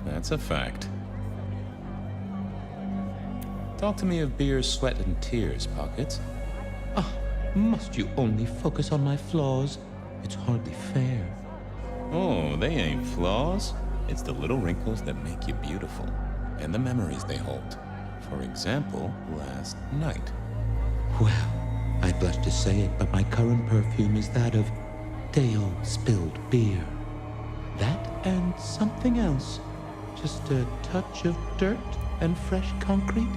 V: That's a fact. Talk to me of beer, sweat, and tears, Pockets.
B: Ah, must you only focus on my flaws? It's hardly fair.
V: Oh, they ain't flaws. It's the little wrinkles that make you beautiful, and the memories they hold. For example, last night.
B: Well, I blush to say it, but my current perfume is that of day-old spilled beer. That and something else. Just a touch of dirt and fresh concrete.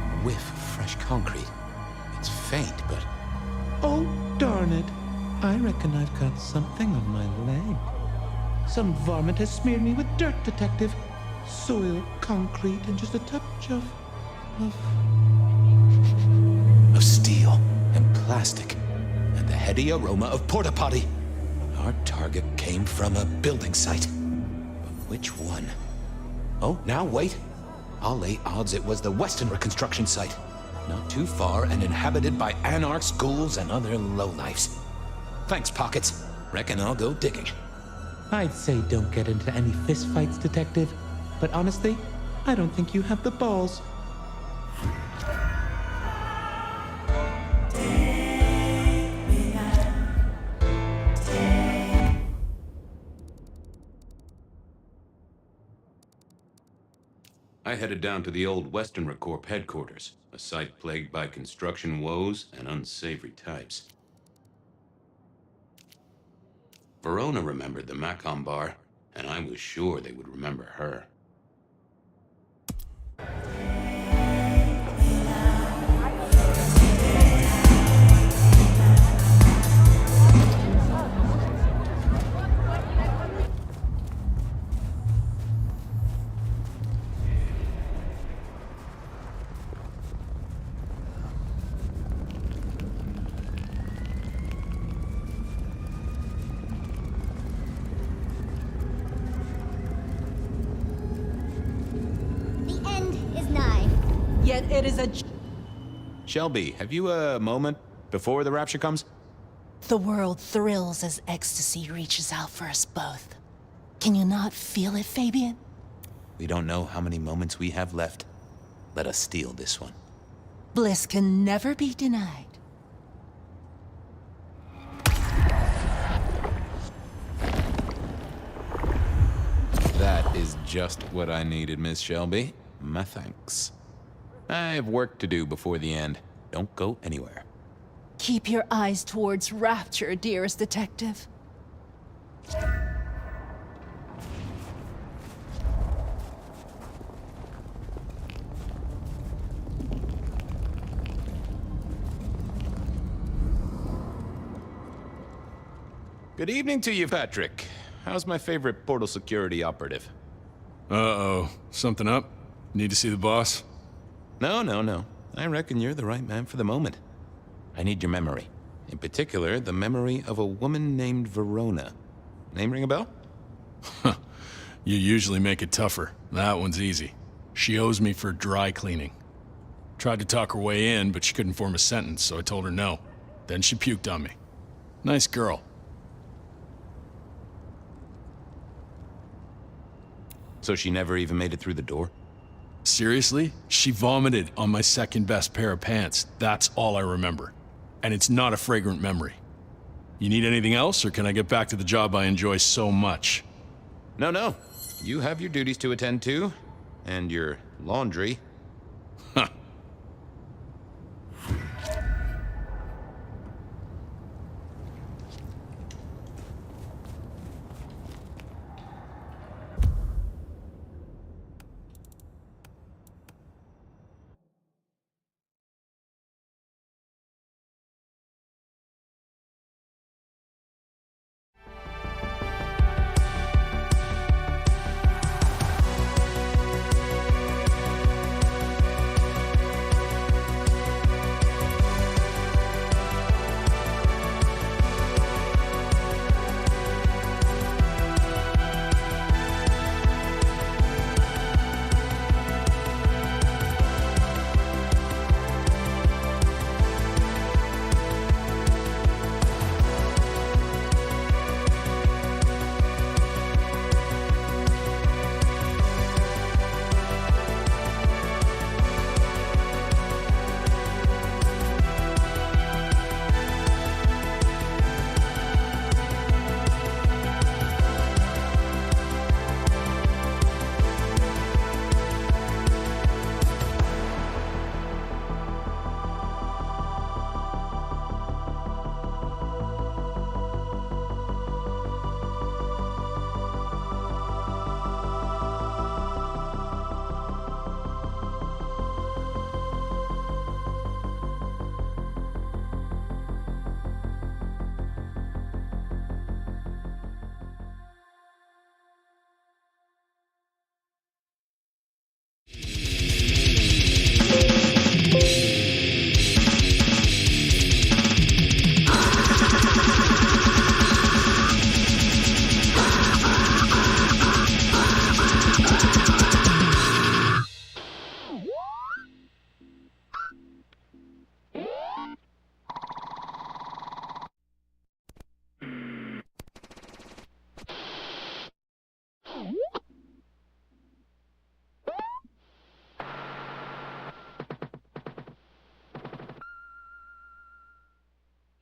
V: That whiff of fresh concrete. It's faint, but...
B: Oh, darn it. I reckon I've got something on my leg. Some varmint has smeared me with dirt, Detective. Soil, concrete, and just a touch of
V: steel and plastic and the heady aroma of porta potty. Our target came from a building site. But which one? Oh, now wait. I'll lay odds it was the Westenra construction site. Not too far and inhabited by anarchs, ghouls, and other lowlifes. Thanks, Pockets. Reckon I'll go digging.
T: I'd say don't get into any fistfights, Detective. But honestly, I don't think you have the balls.
B: I headed down to the old Western Corp headquarters, a site plagued by construction woes and unsavory types. Verona remembered the Macon bar, and I was sure they would remember her.
Q: Yet it is a...
C: Shelby, have you a moment before the rapture comes?
K: The world thrills as ecstasy reaches out for us both. Can you not feel it, Fabian?
C: We don't know how many moments we have left. Let us steal this one.
K: Bliss can never be denied.
C: That is just what I needed, Miss Shelby. My thanks. I have work to do before the end. Don't go anywhere.
K: Keep your eyes towards rapture, dearest detective.
C: Good evening to you, Patrick. How's my favorite portal security operative?
J: Uh-oh. Something up? Need to see the boss?
C: No. I reckon you're the right man for the moment. I need your memory. In particular, the memory of a woman named Verona. Name ring a bell?
J: You usually make it tougher. That one's easy. She owes me for dry cleaning. Tried to talk her way in, but she couldn't form a sentence, so I told her no. Then she puked on me. Nice girl.
C: So she never even made it through the door?
J: Seriously? She vomited on my second best pair of pants. That's all I remember. And it's not a fragrant memory. You need anything else, or can I get back to the job I enjoy so much?
C: No. You have your duties to attend to, and your laundry.
J: Huh.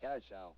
L: cash out.